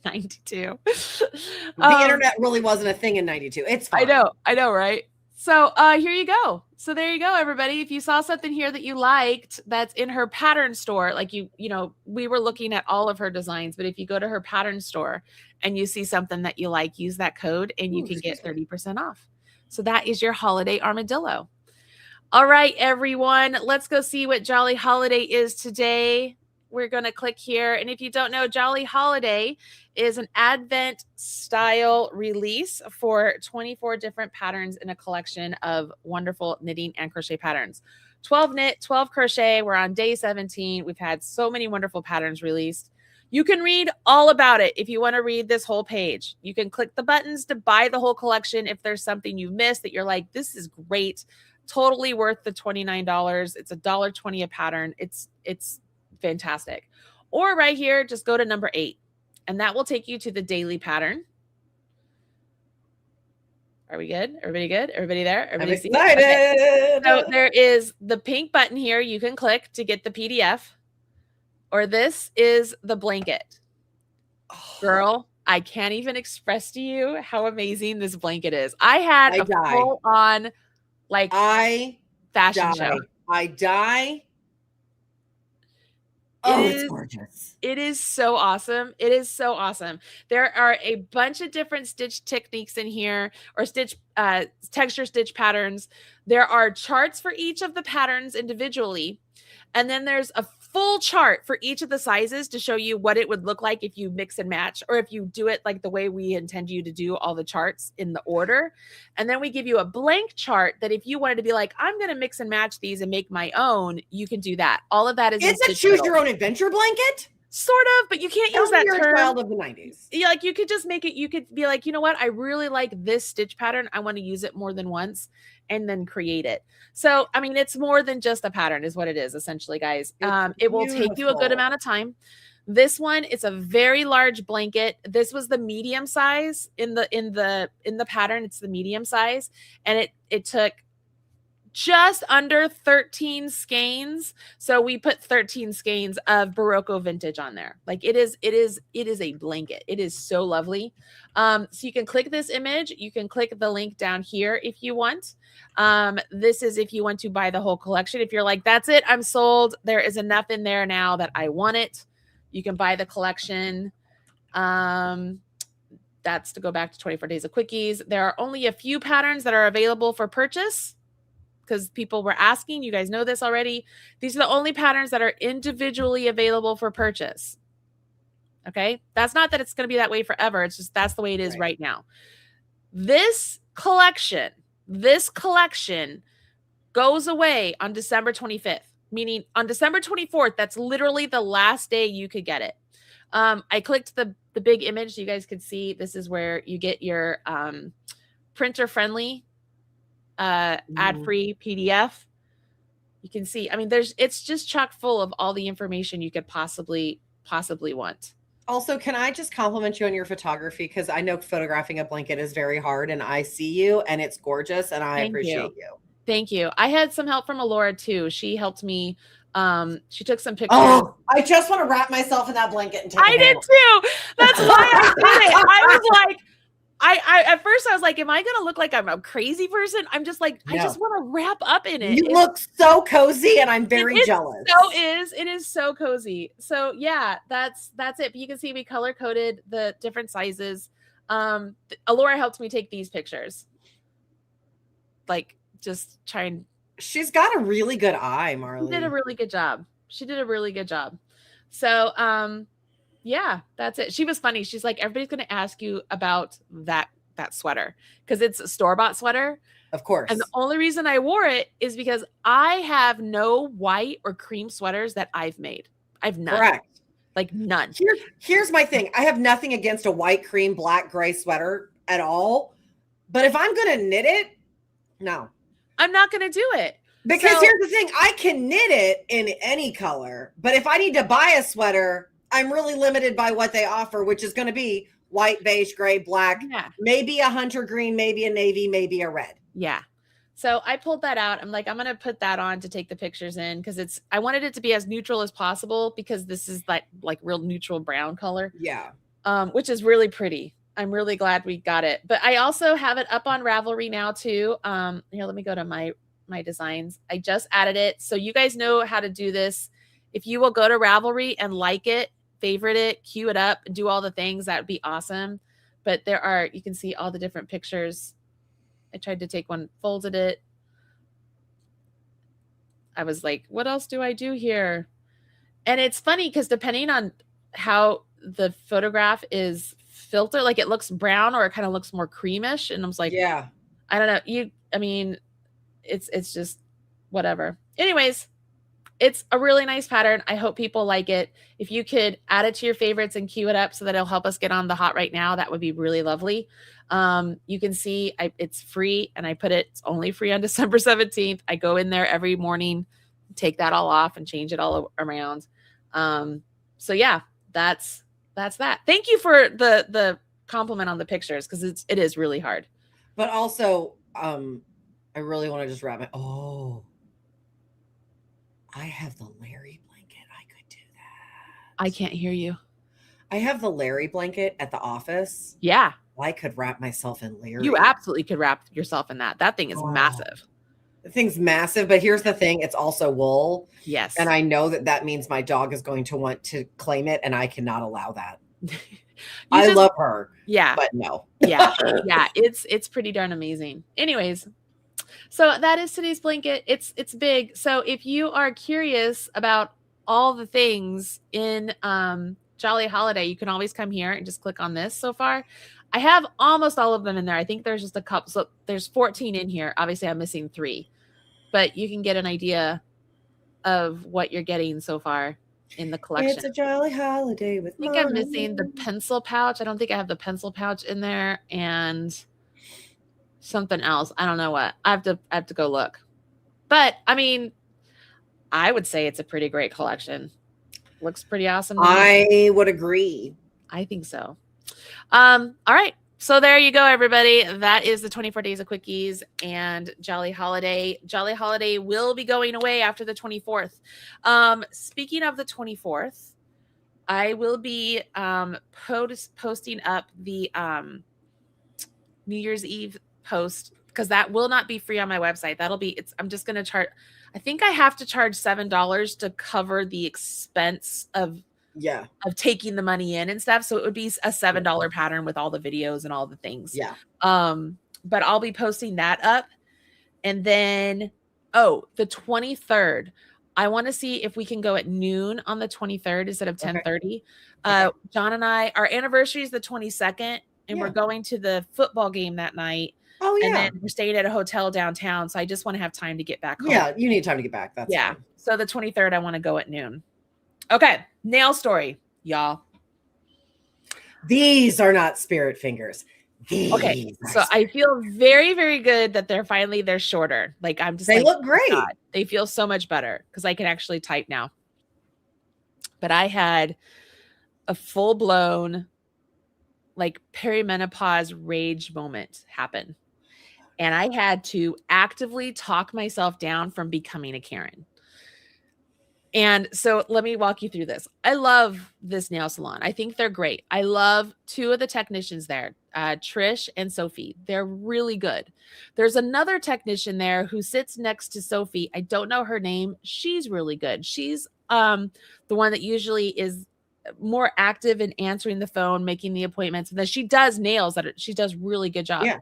92. The internet really wasn't a thing in 92. It's fine. I know, right? So here you go. So there you go, everybody. If you saw something here that you liked that's in her pattern store, like you know, we were looking at all of her designs, but if you go to her pattern store and you see something that you like, use that code and you can get 30% off. So that is your Holiday Armadillo. All right, everyone, let's go see what Jolly Holiday is today. We're going to click here. And if you don't know, Jolly Holiday is an Advent style release for 24 different patterns in a collection of wonderful knitting and crochet patterns. 12 knit, 12 crochet. We're on day 17. We've had so many wonderful patterns released. You can read all about it if you want to read this whole page. You can click the buttons to buy the whole collection if there's something you've missed that you're like, this is great. Totally worth the $29. It's $1.20 a pattern. It's fantastic. Or right here, just go to number 8, and that will take you to the daily pattern. Are we good? Everybody good? Everybody there? Everybody I'm excited. Okay. So there is the pink button here. You can click to get the PDF, or this is the blanket. Girl, I can't even express to you how amazing this blanket is. I had a full on fashion show. I die. It's gorgeous. It is so awesome. It is so awesome. There are a bunch of different stitch techniques in here, or stitch texture stitch patterns. There are charts for each of the patterns individually. And then there's a full chart for each of the sizes to show you what it would look like if you mix and match, or if you do it like the way we intend you to do all the charts in the order. And then we give you a blank chart that if you wanted to be like, I'm going to mix and match these and make my own, you can do that. All of that is It's a choose your own adventure blanket? Sort of, but you can't use that term. You're a child of the 90s. Yeah, like you could just make it, you could be like, you know what? I really like this stitch pattern. I want to use it more than once and then create it. So, I mean, it's more than just a pattern is what it is essentially, guys. It will take you a good amount of time. This one, it's a very large blanket. This was the medium size in the pattern. It's the medium size, and it took just under 13 skeins. So we put 13 skeins of Barocco vintage on there. Like it is a blanket. It is so lovely. So you can click this image. You can click the link down here if you want. This is if you want to buy the whole collection. If you're like, that's it, I'm sold. There is enough in there now that I want it. You can buy the collection. That's to go back to 24 Days of Quickies. There are only a few patterns that are available for purchase, because people were asking. You guys know this already. These are the only patterns that are individually available for purchase. Okay. That's not that it's going to be that way forever. It's just, that's the way it is right now. This collection goes away on December 25th, meaning on December 24th, that's literally the last day you could get it. I clicked the big image so you guys could see. This is where you get your printer friendly ad-free PDF. You can see, I mean, it's just chock full of all the information you could possibly want. Also, can I just compliment you on your photography? Because I know photographing a blanket is very hard, and I see you and it's gorgeous, and I appreciate you. Thank you. I had some help from Alora too. She helped me. She took some pictures. Oh, I just want to wrap myself in that blanket and take I did too. That's why I did it. I was like, I at first I was like, am I gonna look like I'm a crazy person? I'm just like, I just want to wrap up in it. You look so cozy, and I'm very jealous. It is so cozy. So yeah, that's it. But you can see we color coded the different sizes. Alora helped me take these pictures. Like just trying. She's got a really good eye, Marley. She did a really good job. So yeah, that's it. She was funny. She's like, everybody's going to ask you about that sweater because it's a store-bought sweater. Of course. And the only reason I wore it is because I have no white or cream sweaters that I've made. I've none. Correct. Like none. Here's my thing. I have nothing against a white, cream, black, gray sweater at all. But if I'm going to knit it, No. I'm not going to do it. Because here's the thing, I can knit it in any color, but if I need to buy a sweater, I'm really limited by what they offer, which is going to be white, beige, gray, black, maybe a hunter green, maybe a navy, maybe a red. Yeah. So I pulled that out. I'm like, I'm going to put that on to take the pictures in because I wanted it to be as neutral as possible because this is like real neutral brown color. Yeah. Which is really pretty. I'm really glad we got it. But I also have it up on Ravelry now too. Here, let me go to my designs. I just added it. So you guys know how to do this. If you will go to Ravelry and like it, favorite it, queue it up, do all the things, that would be awesome. But you can see all the different pictures. I tried to take one, folded it. I was like, what else do I do here? And it's funny because depending on how the photograph is filtered, like it looks brown or it kind of looks more creamish. And I was like, yeah, I don't know. It's just whatever. Anyways, it's a really nice pattern. I hope people like it. If you could add it to your favorites and queue it up so that it'll help us get on the hot right now, that would be really lovely. You can see it's free and it's only free on December 17th. I go in there every morning, take that all off and change it all around. So yeah, that's that. Thank you for the compliment on the pictures because it is really hard. But also, I really want to just wrap I have the Larry blanket. I could do that. I can't hear you. I have the Larry blanket at the office. Yeah. I could wrap myself in Larry. You absolutely could wrap yourself in that. That thing is massive. The thing's massive, but here's the thing. It's also wool. Yes. And I know that means my dog is going to want to claim it, and I cannot allow that. I love her. Yeah. But no. Yeah. Yeah. It's pretty darn amazing. Anyways. So that is today's blanket. It's big. So if you are curious about all the things in Jolly Holiday, you can always come here and just click on this so far. I have almost all of them in there. I think there's just a couple. So there's 14 in here. Obviously, I'm missing 3. But you can get an idea of what you're getting so far in the collection. It's a jolly holiday with I think I'm missing the pencil pouch. I don't think I have the pencil pouch in there. And something else. I don't know what. I have to go look. But I mean, I would say it's a pretty great collection. Looks pretty awesome. I would agree. I think so. All right. So there you go, everybody. That is the 24 Days of Quickies and Jolly Holiday. Jolly Holiday will be going away after the 24th. Speaking of the 24th, I will be posting up the New Year's Eve post because that will not be free on my website. I'm just going to charge. I think I have to charge $7 to cover the expense of taking the money in and stuff. So it would be a $7 pattern with all the videos and all the things. Yeah. But I'll be posting that up. And then, the 23rd, I want to see if we can go at noon on the 23rd instead of 10:30. John and I, our anniversary is the 22nd and we're going to the football game that night. Oh, yeah. And then we're staying at a hotel downtown. So I just want to have time to get back home. Yeah, you need time to get back. That's fine. So the 23rd, I want to go at noon. Okay. Nail story, y'all. These are not spirit fingers. Okay. So I feel very, very good that they're shorter. Like I'm just they look great. God, they feel so much better because I can actually type now. But I had a full-blown like perimenopause rage moment happen. And I had to actively talk myself down from becoming a Karen. And so let me walk you through this. I love this nail salon. I think they're great. I love 2 of the technicians there, Trish and Sophie. They're really good. There's another technician there who sits next to Sophie. I don't know her name. She's really good. She's the one that usually is more active in answering the phone, making the appointments. And then she does nails she does really good job. Yeah.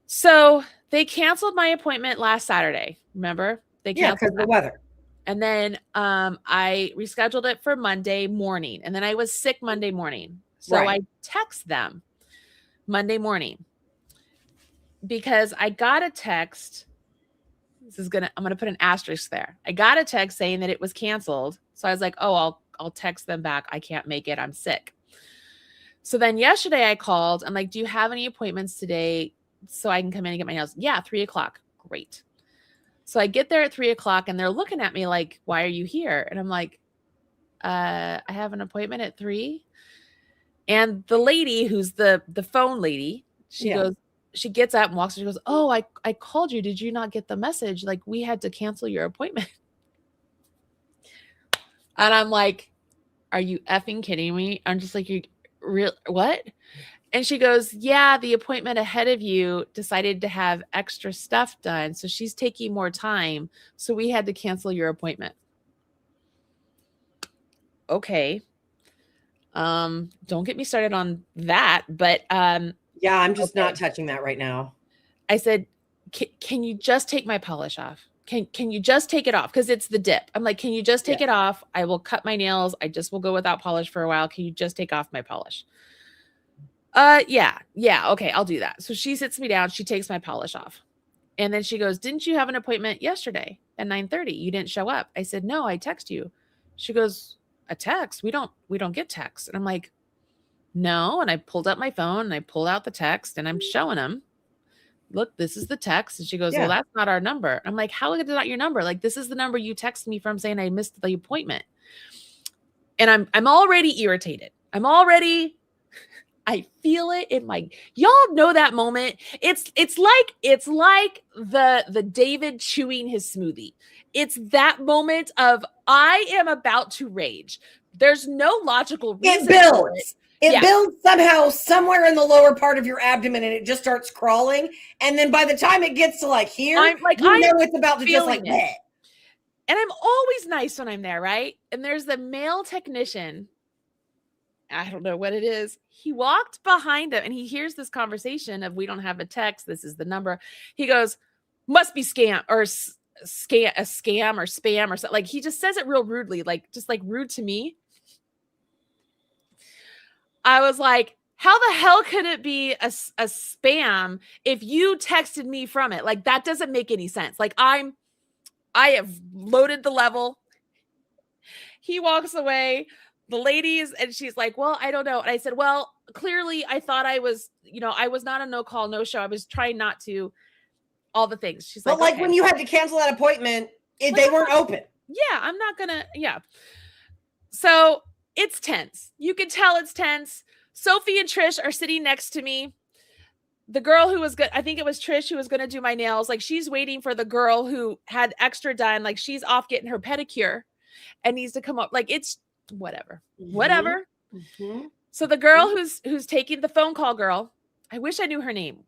So they canceled my appointment last Saturday. Remember? They canceled because of the weather. And then I rescheduled it for Monday morning. And then I was sick Monday morning. So I text them Monday morning because I got a text. I'm going to put an asterisk there. I got a text saying that it was canceled. So I was like, I'll text them back. I can't make it. I'm sick. So then yesterday I called. I'm like, do you have any appointments today so I can come in and get my nails? Yeah, 3:00. Great. So I get there at 3:00 and they're looking at me like, why are you here? And I'm like, I have an appointment at 3. And the lady who's the phone lady, she goes, she gets up and walks. She goes, oh, I called you. Did you not get the message? Like, we had to cancel your appointment. And I'm like, are you effing kidding me? I'm just like, you real what? And she goes, yeah, the appointment ahead of you decided to have extra stuff done. So she's taking more time. So we had to cancel your appointment. Okay. Don't get me started on that. But yeah, I'm just not touching that right now. I said, can you just take my polish off? Can you just take it off? Because it's the dip. I'm like, can you just take it off? I will cut my nails. I just will go without polish for a while. Can you just take off my polish? Yeah. Okay, I'll do that. So she sits me down. She takes my polish off. And then she goes, didn't you have an appointment yesterday at 9:30? You didn't show up. I said, no, I text you. She goes, a text? We don't get texts. And I'm like, no. And I pulled up my phone and I pulled out the text and I'm showing them. Look, this is the text. And she goes, well, that's not our number. I'm like, how is it not your number? Like, this is the number you texted me from saying I missed the appointment. And I'm already irritated. I feel it in my, y'all know that moment. It's like the David chewing his smoothie. It's that moment of, I am about to rage. There's no logical reason. It builds somehow somewhere in the lower part of your abdomen and it just starts crawling. And then by the time it gets to like here, I know it's about to just like bleh. And I'm always nice when I'm there, right? And there's the male technician. I don't know what it is. He walked behind him and he hears this conversation of, we don't have a text. This is the number. He goes, must be scam or scam or spam or something. Like, he just says it real rudely, like just like rude to me. I was like, how the hell could it be a spam if you texted me from it? Like, that doesn't make any sense. Like, I have loaded the level. He walks away. The ladies, and she's like, well, I don't know. And I said, well, clearly I thought I was, I was not a no call, no show. I was trying not to, all the things. She's like, but like, okay, when you had to cancel that appointment, they weren't open. Yeah, I'm not gonna, yeah. So it's tense. You can tell it's tense. Sophie and Trish are sitting next to me. The girl who was good, I think it was Trish who was going to do my nails. Like, she's waiting for the girl who had extra done. Like, she's off getting her pedicure and needs to come up. Like, it's whatever. Mm-hmm. So the girl who's taking the phone call girl, I wish I knew her name.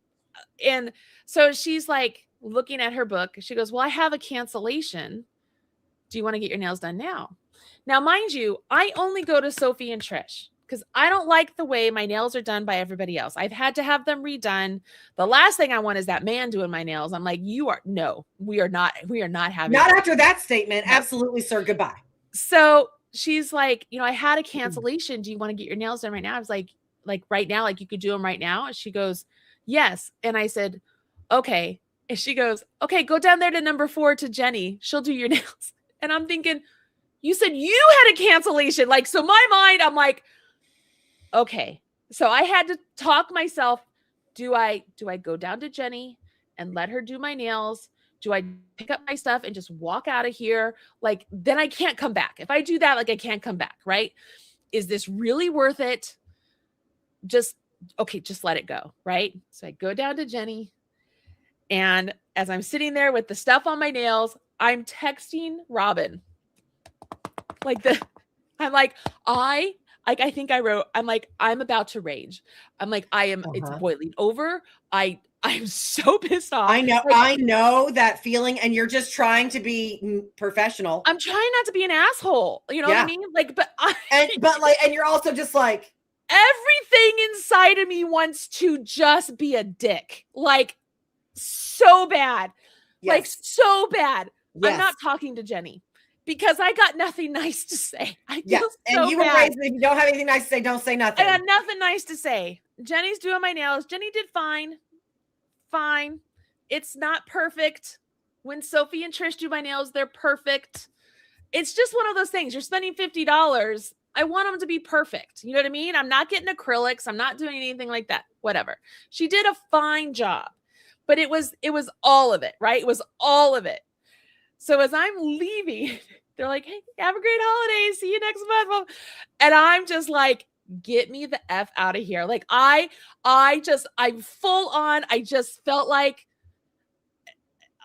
And so she's like looking at her book. She goes, well, I have a cancellation. Do you want to get your nails done now? Now, mind you, I only go to Sophie and Trish because I don't like the way my nails are done by everybody else. I've had to have them redone. The last thing I want is that man doing my nails. I'm like, we are not having. Not after that statement. No. Absolutely, sir. Goodbye. So she's like, I had a cancellation. Do you want to get your nails done right now? I was like right now, like you could do them right now. And she goes, yes. And I said, okay. And she goes, okay, go down there to number 4 to Jenny. She'll do your nails. And I'm thinking, you said you had a cancellation. Like, so my mind, I'm like, okay. So I had to talk myself. Do I go down to Jenny and let her do my nails? Do I pick up my stuff and just walk out of here? Like, then I can't come back. If I do that, like, I can't come back, right? Is this really worth it? Just let it go, right? So I go down to Jenny. And as I'm sitting there with the stuff on my nails, I'm texting Robin. I think I wrote, I'm about to rage. I'm like, it's boiling over. I'm so pissed off. I know. I know that feeling. And you're just trying to be professional. I'm trying not to be an asshole. You know what I mean? Like, and you're also just like, everything inside of me wants to just be a dick. Like, so bad. Yes. Like, so bad. Yes. I'm not talking to Jenny because I got nothing nice to say. I feel so and you were raised, if you don't have anything nice to say, don't say nothing. I got nothing nice to say. Jenny's doing my nails. Jenny did fine. It's not perfect. When Sophie and Trish do my nails, they're perfect. It's just one of those things. You're spending $50. I want them to be perfect. You know what I mean? I'm not getting acrylics. I'm not doing anything like that. Whatever. She did a fine job. but it was all of it, right? It was all of it. So as I'm leaving, they're like, hey, have a great holiday. See you next month. And I'm just like, get me the F out of here. Like I'm full on. I just felt like,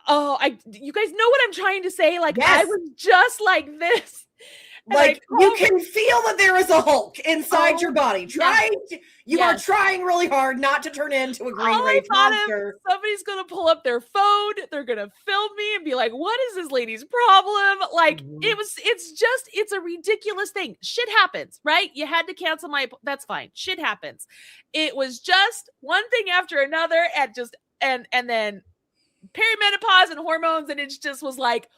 you guys know what I'm trying to say? Like, yes. I was just like this. Like you can feel that there is a Hulk inside your body. You are trying really hard not to turn into a green rage monster. Somebody's gonna pull up their phone. They're gonna film me and be like, "What is this lady's problem?" Like it's a ridiculous thing. Shit happens, right? You had to cancel that's fine. Shit happens. It was just one thing after another, and then perimenopause and hormones, and it just was like,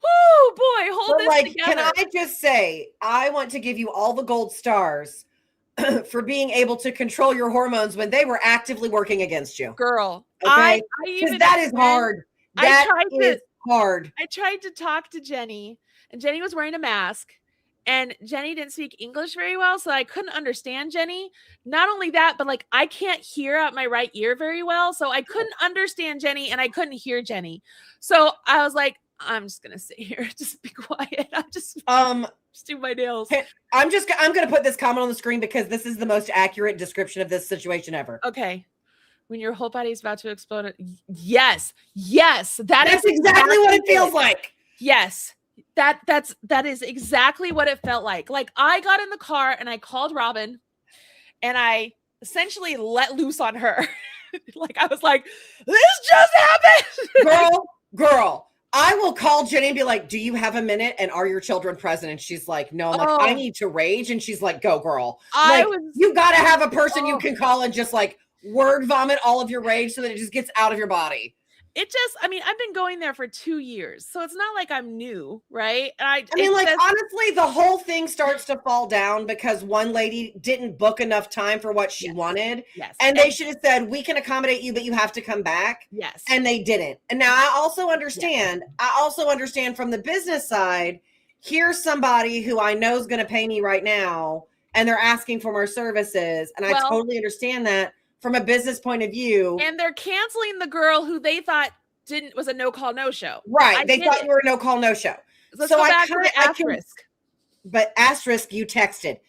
oh boy, hold this together. Can I just say, I want to give you all the gold stars for being able to control your hormones when they were actively working against you. Girl, okay? Because that is hard. That is hard. I tried to talk to Jenny, and Jenny was wearing a mask, and Jenny didn't speak English very well, so I couldn't understand Jenny. Not only that, but like I can't hear out my right ear very well, so I couldn't understand Jenny, and I couldn't hear Jenny. So I was like, I'm just gonna sit here, just be quiet. I'm just do my nails. I'm gonna put this comment on the screen because this is the most accurate description of this situation ever. Okay. When your whole body is about to explode. Yes. That's exactly what it feels like. Yes. That is exactly what it felt like. Like I got in the car and I called Robin and I essentially let loose on her. Like I was like, this just happened. Girl. I will call Jenny and be like, do you have a minute? And are your children present? And she's like, no. I'm like, I need to rage. And she's like, go, girl. You got to have a person you can call and just like word vomit all of your rage so that it just gets out of your body. I've been going there for 2 years, so it's not like I'm new, right? Honestly, the whole thing starts to fall down because one lady didn't book enough time for what she wanted. Yes. And they should have said, we can accommodate you, but you have to come back. Yes. And they didn't. And now I also understand. Yes. I also understand from the business side, here's somebody who I know is going to pay me right now, and they're asking for more services. And I totally understand that. From a business point of view. And they're canceling the girl who they thought was a no-call, no-show. Right. They thought you were a no-call, no-show. Let's go back to the asterisk. But asterisk, you texted.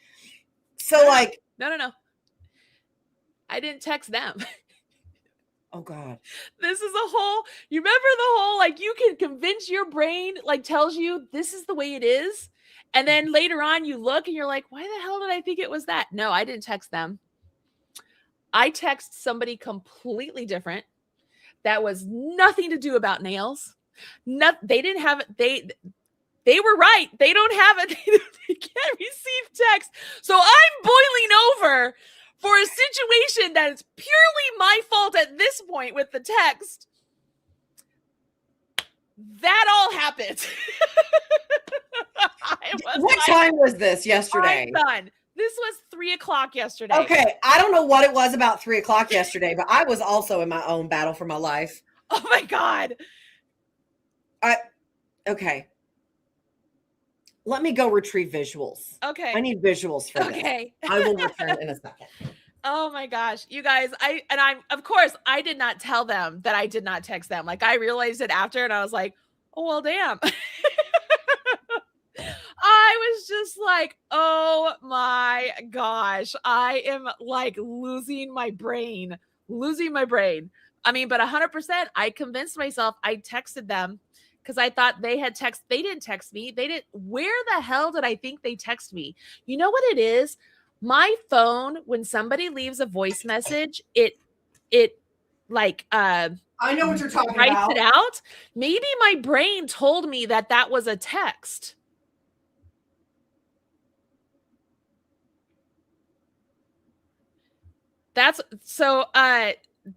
So No. I didn't text them. Oh, God. This is you remember the whole, like, you can convince your brain, like, tells you this is the way it is. And then later on you look and you're like, why the hell did I think it was that? No, I didn't text them. I text somebody completely different. That was nothing to do about nails. They didn't have it. They were right. They don't have it. They can't receive text. So I'm boiling over for a situation that is purely my fault at this point with the text. That all happened. What time was this yesterday? I'm done. This was 3:00 yesterday. Okay. I don't know what it was about 3:00 yesterday, but I was also in my own battle for my life. Oh my God. Okay. Let me go retrieve visuals. Okay. I need visuals for this. I will return in a second. Oh my gosh. You guys, of course, I did not tell them that I did not text them. Like I realized it after and I was like, oh, well, damn. I was just like, oh my gosh, I am like losing my brain. I mean, but 100%, I convinced myself. I texted them because I thought they had text. They didn't text me. Where the hell did I think they text me? You know what it is? My phone, when somebody leaves a voice message, it like, I know what you're talking writes about. It out. Maybe my brain told me that was a text. That's so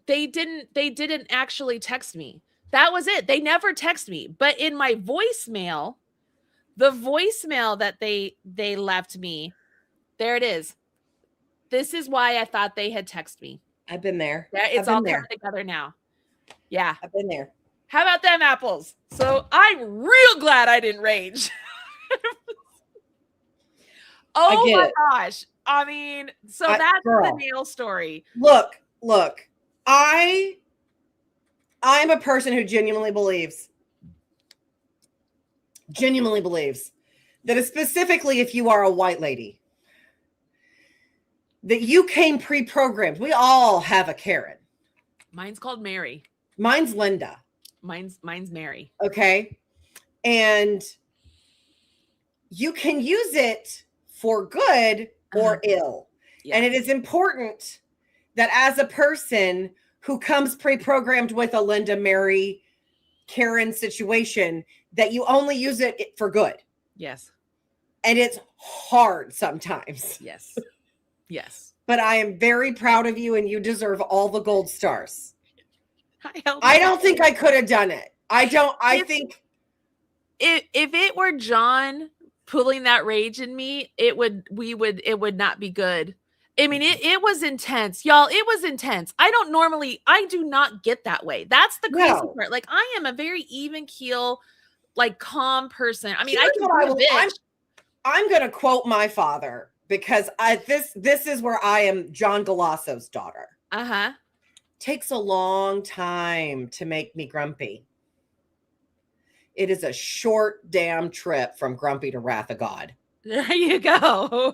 they didn't actually text me. That was it. They never text me. But in my voicemail, the voicemail that they left me, there it is. This is why I thought they had texted me. I've been there. It's all coming together now. Yeah. I've been there. How about them apples? So I'm real glad I didn't rage. Oh my gosh. I mean, so that's the nail story. Look, I'm a person who genuinely believes that specifically if you are a white lady, that you came pre-programmed. We all have a Karen. Mine's called Mary. Mine's Linda. Mine's Mary. Okay. And you can use it for good or ill. Yeah. And it is important that as a person who comes pre-programmed with a Linda, Mary, Karen situation, that you only use it for good. Yes. And it's hard sometimes. Yes. Yes. But I am very proud of you and you deserve all the gold stars. I don't think I could have done it. I think if it were John pulling that rage in me, it would not be good. I mean, it was intense, y'all. It was intense. I do not get that way. That's the crazy part. Like, I am a very even keel, like, calm person. I mean, I'm going to quote my father because this is where I am John Galasso's daughter. Takes a long time to make me grumpy. It is a short damn trip from grumpy to wrath of God. There you go.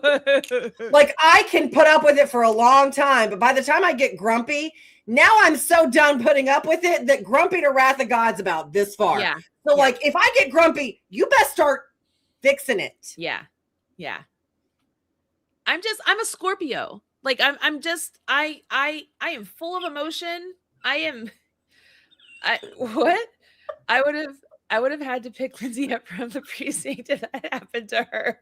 Like, I can put up with it for a long time, but by the time I get grumpy, now I'm so done putting up with it that grumpy to wrath of God's about this far. Yeah. So like, if I get grumpy, you best start fixing it. Yeah. Yeah. I'm a Scorpio. Like, I am full of emotion. I would have had to pick Lindsey up from the precinct if that happened to her.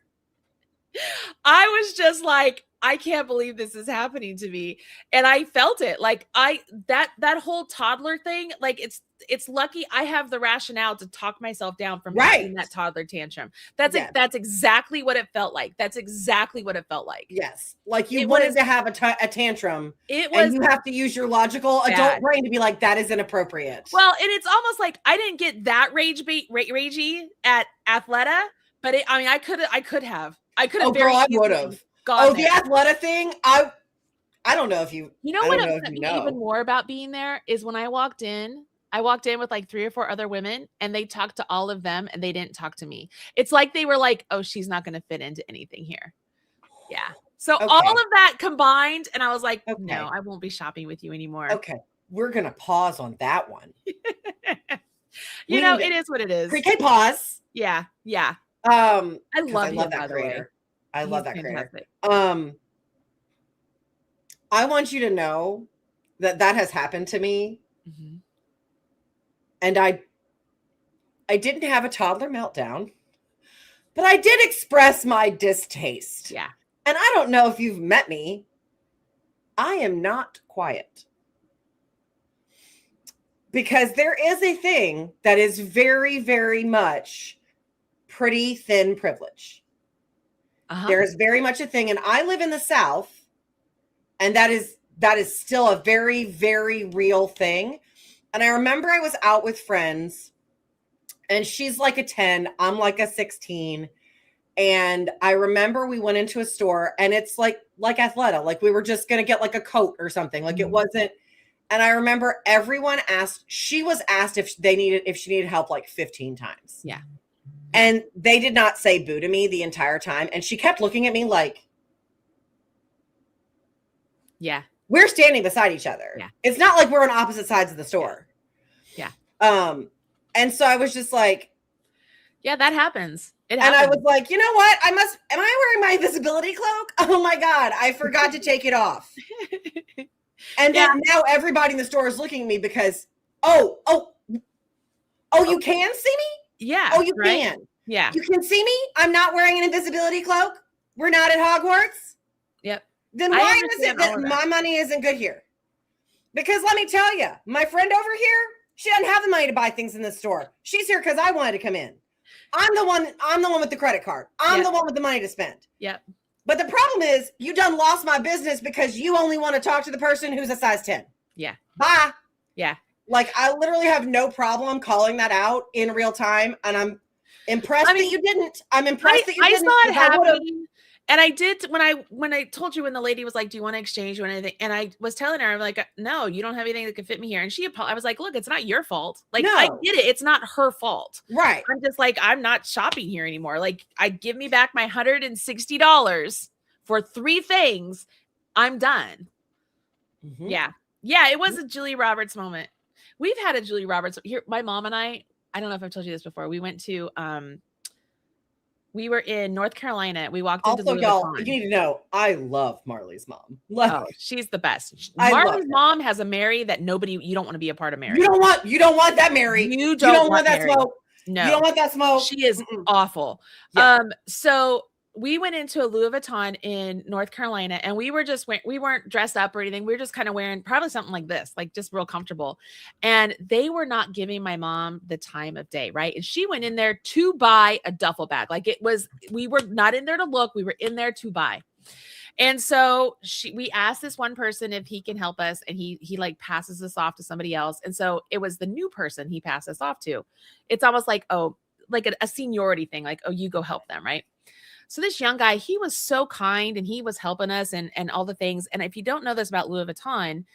I was just like, I can't believe this is happening to me. And I felt it. Like, that whole toddler thing, like, it's lucky I have the rationale to talk myself down from having that toddler tantrum. That's exactly what it felt like. That's exactly what it felt like. Yes. Like, you wanted to have a tantrum. And you have to use your logical adult brain to be like, that is inappropriate. Well, and it's almost like I didn't get that ragey at Athleta, but I could have. Oh, girl, I would have. Oh, the Athleta thing. I don't know if you. You know what upset me even more about being there is when I walked in with like 3 or 4 other women, and they talked to all of them, and they didn't talk to me. It's like they were like, "Oh, she's not going to fit into anything here." Yeah. So all of that combined, and I was like, "No, I won't be shopping with you anymore." Okay, we're gonna pause on that one. It is what it is. Pre-K pause. Yeah. Yeah. I love that creator. I love that creator. I want you to know that has happened to me. Mm-hmm. And I didn't have a toddler meltdown, but I did express my distaste. Yeah. And I don't know if you've met me. I am not quiet. Because there is a thing that is very, very much pretty thin privilege. There is very much a thing, and I live in the South, and that is still a very, very real thing. And I remember I was out with friends, and she's like a 10, I'm like a 16, and I remember we went into a store, and it's like Athleta, like we were just gonna get like a coat or something, like it wasn't. And I remember everyone she was asked if she needed help like 15 times. Yeah. And they did not say boo to me the entire time. And she kept looking at me like, yeah, we're standing beside each other. Yeah. It's not like we're on opposite sides of the store. Yeah. And so I was just like, yeah, that happens. And I was like, you know what? am I wearing my invisibility cloak? Oh my God, I forgot to take it off. And then now everybody in the store is looking at me because, you can see me? Yeah. Oh, you can. Yeah. You can see me? I'm not wearing an invisibility cloak? We're not at Hogwarts? Yep. Then why is it that my money isn't good here? Because let me tell you, my friend over here, she doesn't have the money to buy things in the store. She's here because I wanted to come in. I'm the one with the credit card. I'm the one with the money to spend. Yep. But the problem is you done lost my business because you only want to talk to the person who's a size 10. Yeah. Bye. Yeah. Like, I literally have no problem calling that out in real time. And I'm impressed that you didn't. I'm impressed that you didn't. I saw it happening And I did when I told you, when the lady was like, do you want to exchange or anything? And I was telling her, I'm like, no, you don't have anything that can fit me here. And I was like, look, it's not your fault. Like, No. I get it. It's not her fault. Right. I'm just like, I'm not shopping here anymore. Like, give me back my $160 for 3 things. I'm done. Mm-hmm. Yeah. Yeah. It was a Julia Roberts moment. We've had a Julia Roberts here. My mom and I don't know if I've told you this before. We went to, we were in North Carolina. We walked into Also, y'all, you need to know, I love Marley's mom. Oh, she's the best. Marley's mom has a Mary that you don't want to be a part of Mary. You don't want that Mary. You don't want that Mary. Smoke. No. You don't want that smoke. She is awful. Yeah. So we went into a Louis Vuitton in North Carolina, and we weren't dressed up or anything. We were just kind of wearing probably something like this, like just real comfortable. And they were not giving my mom the time of day, right? And she went in there to buy a duffel bag. Like we were not in there to look, we were in there to buy. And so we asked this one person if he can help us, and he like passes us off to somebody else. And so it was the new person he passed us off to. It's almost like, like a seniority thing, like, you go help them, right? So this young guy, he was so kind, and he was helping us and all the things. And if you don't know this about Louis Vuitton,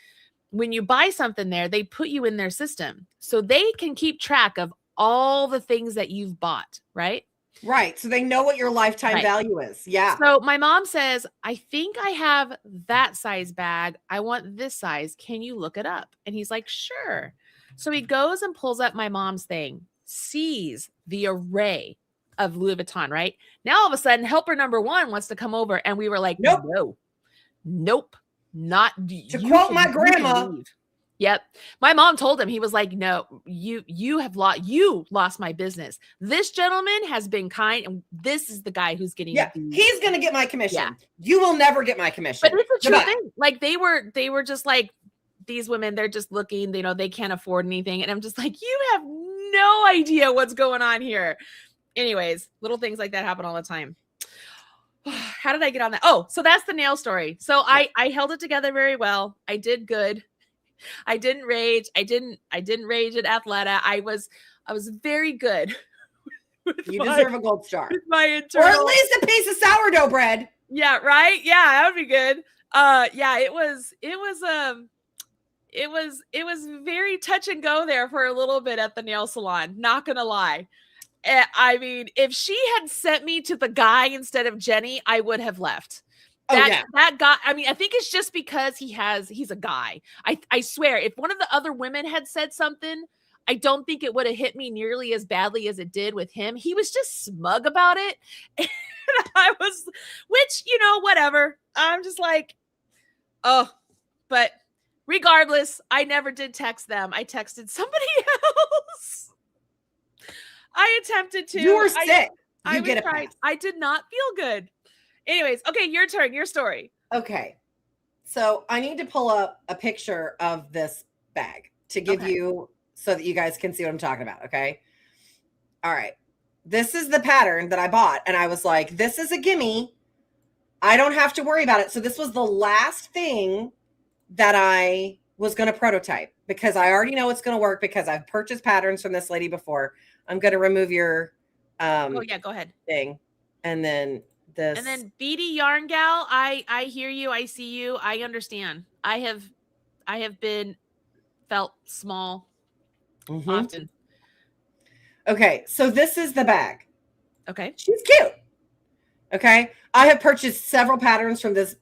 when you buy something there, they put you in their system so they can keep track of all the things that you've bought, right? Right. So they know what your lifetime value is. Yeah. So my mom says, I think I have that size bag. I want this size. Can you look it up? And he's like, sure. So he goes and pulls up my mom's thing, sees the array of Louis Vuitton, right? Now all of a sudden, helper number 1 wants to come over, and we were like, nope, not to quote my grandma. Yep. My mom told him, he was like, no, you lost my business. This gentleman has been kind, and this is the guy who's getting he's gonna get my commission. Yeah. You will never get my commission. But it's a true thing. Like they were just like, these women, they're just looking, they can't afford anything. And I'm just like, you have no idea what's going on here. Anyways, little things like that happen all the time. How did I get on that? Oh, so that's the nail story. So I held it together very well. I did good. I didn't rage. I didn't rage at Athleta. I was very good. You deserve a gold star. My internal, or at least a piece of sourdough bread. Yeah, right. Yeah, that would be good. Yeah, it was very touch and go there for a little bit at the nail salon. Not gonna lie. I mean, if she had sent me to the guy instead of Jenny, I would have left. That guy, I mean, I think it's just because he's a guy. I swear, if one of the other women had said something, I don't think it would have hit me nearly as badly as it did with him. He was just smug about it. And which, whatever. I'm just like, but regardless, I never did text them. I texted somebody else. I attempted to. You were sick. I did not feel good. Anyways, okay, your turn, your story. Okay. So I need to pull up a picture of this bag to give you so that you guys can see what I'm talking about. Okay. All right. This is the pattern that I bought. And I was like, this is a gimme. I don't have to worry about it. So this was the last thing that I was going to prototype because I already know it's going to work because I've purchased patterns from this lady before. I'm going to remove your go ahead. Thing. And then this. And then Beady Yarn Gal, I hear you. I see you. I understand. I have been felt small often. Okay. So this is the bag. Okay. She's cute. Okay. I have purchased several patterns from this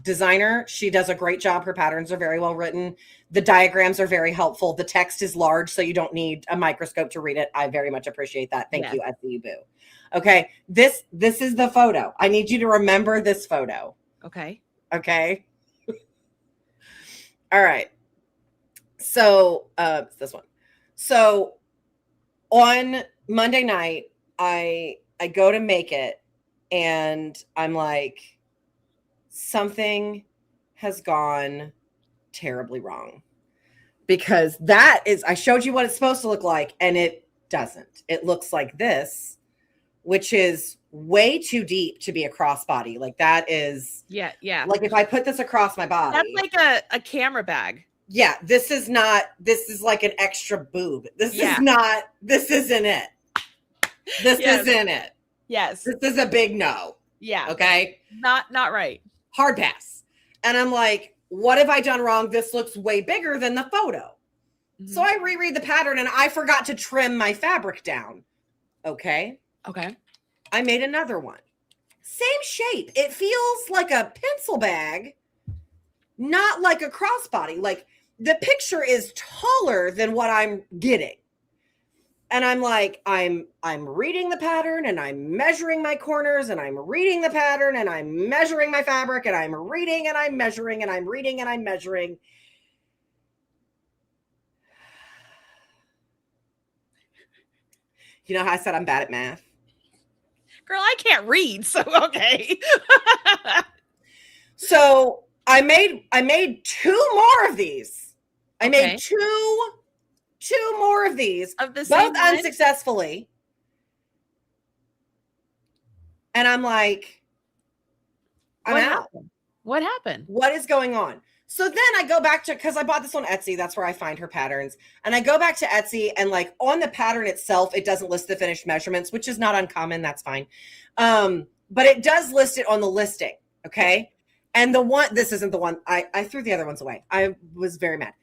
designer. She does a great job. Her patterns are very well written. The diagrams are very helpful. The text is large, so you don't need a microscope to read it. I very much appreciate that. Thank you. I see you, boo. Okay. This is the photo. I need you to remember this photo. Okay. Okay. All right. So it's this one. So on Monday night, I go to make it. And I'm like, something has gone terribly wrong because I showed you what it's supposed to look like and it doesn't. It looks like this, which is way too deep to be a crossbody. Like that is. Yeah. Like if I put this across my body. That's like a camera bag. Yeah. This is like an extra boob. This isn't it. This isn't it. Yes. This is a big no. Yeah. Okay. Not right. Hard pass. And I'm like, what have I done wrong? This looks way bigger than the photo. Mm-hmm. So I reread the pattern and I forgot to trim my fabric down. Okay. I made another one. Same shape. It feels like a pencil bag, not like a crossbody. Like the picture is taller than what I'm getting. And I'm like, I'm reading the pattern and I'm measuring my corners and I'm reading the pattern and I'm measuring my fabric and I'm reading and I'm measuring and I'm reading and I'm measuring. You know how I said I'm bad at math? Girl, I can't read, so okay. So I made 2 more of these. I made two more of these, of the same both unsuccessfully. And I'm like, I'm out. What happened? What is going on? So then I go back to, because I bought this on Etsy. That's where I find her patterns. And I go back to Etsy and like on the pattern itself, it doesn't list the finished measurements, which is not uncommon. That's fine. But it does list it on the listing. Okay. And the one, this isn't the one, I threw the other ones away. I was very mad.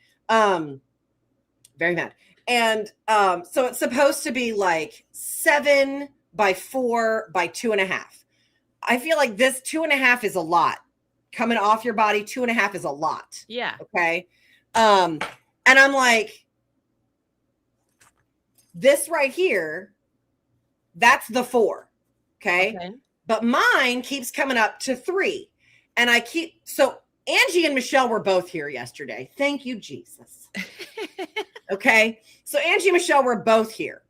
Very mad. And so it's supposed to be like 7 by 4 by 2.5. I feel like this 2.5 is a lot. Coming off your body, 2.5 is a lot. Yeah. Okay. And I'm like, this right here, that's the 4. Okay. But mine keeps coming up to 3. And so Angie and Michelle were both here yesterday. Thank you, Jesus. Okay. So Angie and Michelle were both here.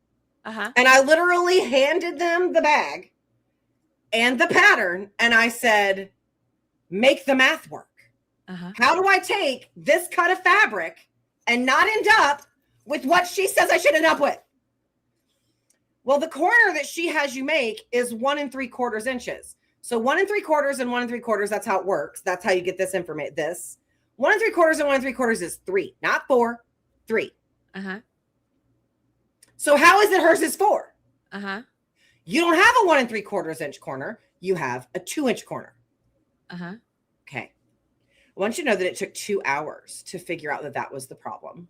And I literally handed them the bag and the pattern. And I said, make the math work. How do I take this cut of fabric and not end up with what she says I should end up with? Well, the corner that she has you make is 1 3/4 inches. So 1 3/4 and 1 3/4, that's how it works. That's how you get this information. This 1 3/4 and 1 3/4 is 3, not 4, 3. So how is it hers is 4? You don't have a 1 3/4 inch corner. You have a 2-inch corner. Okay. I want you to know that it took 2 hours to figure out that that was the problem.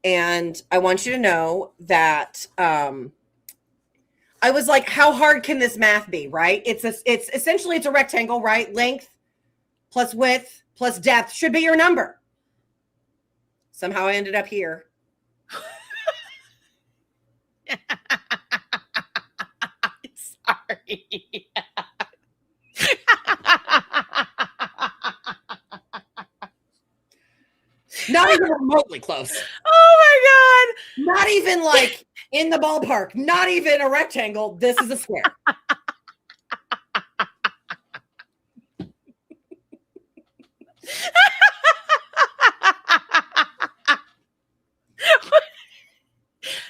And I want you to know that I was like, how hard can this math be, right? It's essentially a rectangle, right? Length plus width plus depth should be your number. Somehow I ended up here. Sorry. Not even remotely close. Oh my God. Not even like in the ballpark. Not even a rectangle. This is a square.